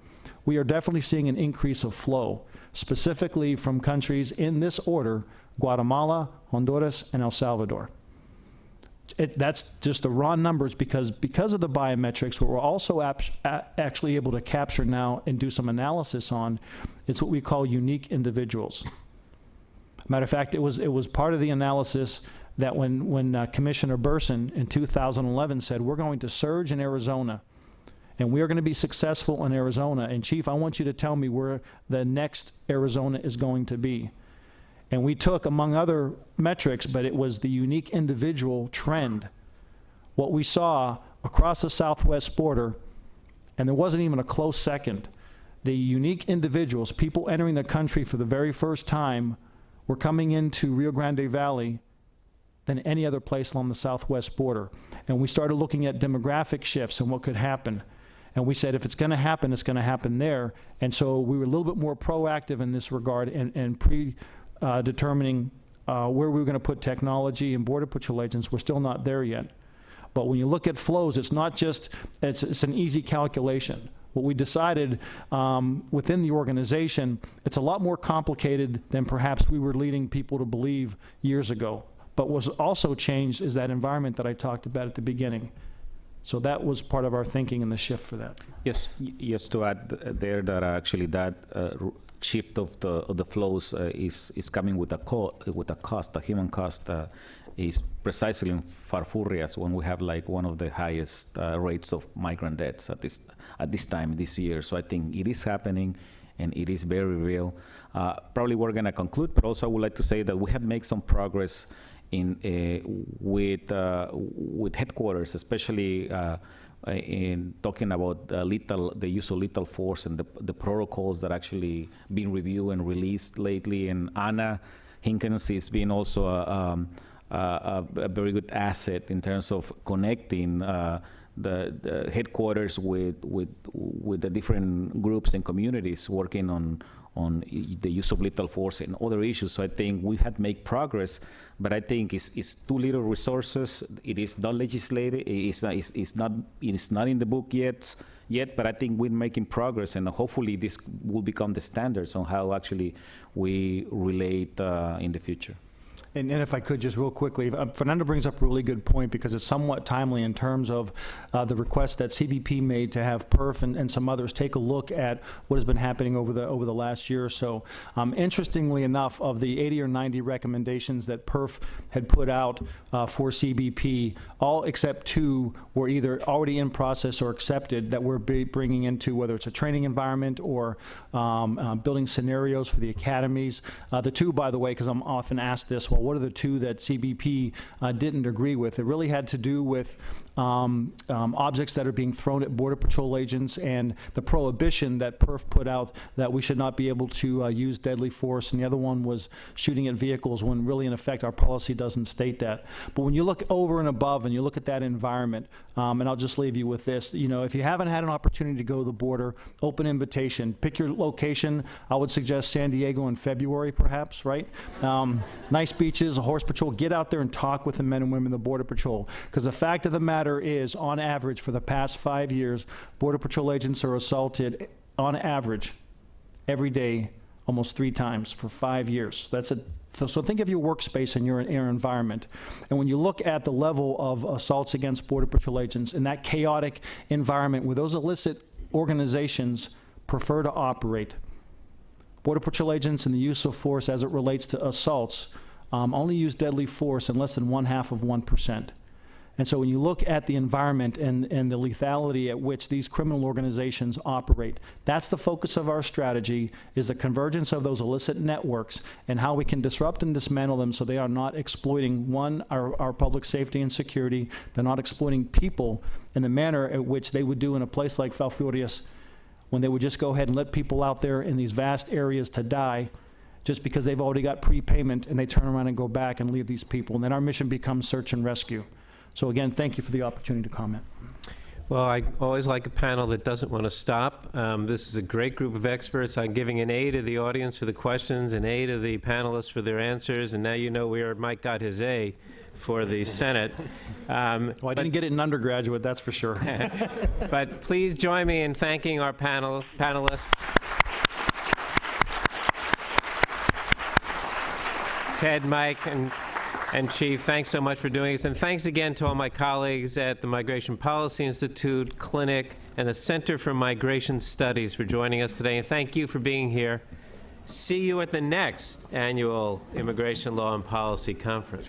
we are definitely seeing an increase of flow, specifically from countries in this order: Guatemala, Honduras, and El Salvador. That's just the raw numbers because of the biometrics. What we're also actually able to capture now and do some analysis on is what we call unique individuals. Matter of fact, it was part of the analysis that when Commissioner Burson in 2011 said, we're going to surge in Arizona, and we are going to be successful in Arizona. And Chief, I want you to tell me where the next Arizona is going to be. And we took, among other metrics, but it was the unique individual trend. What we saw across the southwest border, and there wasn't even a close second, the unique individuals, people entering the country for the very first time, were coming into Rio Grande Valley than any other place along the southwest border. And we started looking at demographic shifts and what could happen. And we said, if it's going to happen, it's going to happen there. And so we were a little bit more proactive in this regard and determining where we were going to put technology and Border Patrol agents. We're still not there yet. But when you look at flows, it's not just, it's an easy calculation. What we decided within the organization, it's a lot more complicated than perhaps we were leading people to believe years ago. But what's also changed is that environment that I talked about at the beginning. So that was part of our thinking and the shift for that. Yes, to add there that actually that shift of the flows is coming with a cost. The human cost is precisely in Farfurrias when we have like one of the highest rates of migrant deaths at this time this year. So I think it is happening, and it is very real. Probably we're going to conclude, but also I would like to say that we have made some progress with headquarters, especially in talking about the use of lethal force and the protocols that actually been reviewed and released lately. And Anna Hinkins has been also a very good asset in terms of connecting the headquarters with the different groups and communities working on the use of lethal force and other issues. So I think we had made progress, but I think it's too little resources. It is not legislated. It's not in the book yet. But I think we're making progress, and hopefully this will become the standards on how actually we relate in the future. And if I could just real quickly, Fernando brings up a really good point because it's somewhat timely in terms of the request that CBP made to have PERF and some others take a look at what has been happening over the last year or so. Interestingly enough, of the 80 or 90 recommendations that PERF had put out for CBP, all except 2 were either already in process or accepted that we're bringing into, whether it's a training environment or building scenarios for the academies. The 2, by the way, because I'm often asked this, well, what are the 2 that CBP didn't agree with? It really had to do with objects that are being thrown at Border Patrol agents and the prohibition that PERF put out that we should not be able to use deadly force. And the other one was shooting at vehicles when really, in effect, our policy doesn't state that. But when you look over and above and you look at that environment, and I'll just leave you with this, if you haven't had an opportunity to go to the border, open invitation, pick your location. I would suggest San Diego in February, perhaps, right? Nice beaches, a horse patrol. Get out there and talk with the men and women of the Border Patrol. Because the fact of the matter is, on average, for the past 5 years, Border Patrol agents are assaulted, on average, every day, almost 3 times for 5 years. So think of your workspace and your environment. And when you look at the level of assaults against Border Patrol agents in that chaotic environment where those illicit organizations prefer to operate, Border Patrol agents and the use of force as it relates to assaults only use deadly force in less than 0.5%. And so when you look at the environment and the lethality at which these criminal organizations operate, that's the focus of our strategy, is the convergence of those illicit networks and how we can disrupt and dismantle them so they are not exploiting, one, our public safety and security, they're not exploiting people in the manner at which they would do in a place like Falfurrias, when they would just go ahead and let people out there in these vast areas to die just because they've already got prepayment, and they turn around and go back and leave these people. And then our mission becomes search and rescue. So again, thank you for the opportunity to comment. Well, I always like a panel that doesn't want to stop. This is a great group of experts. I'm giving an A to the audience for the questions, an A to the panelists for their answers, and now you know where Mike got his A for the Senate. Well, I didn't get it in undergraduate, that's for sure. But please join me in thanking our panelists. Ted, Mike, and Chief, thanks so much for doing this. And thanks again to all my colleagues at the Migration Policy Institute, Clinic, and the Center for Migration Studies for joining us today. And thank you for being here. See you at the next annual Immigration Law and Policy Conference.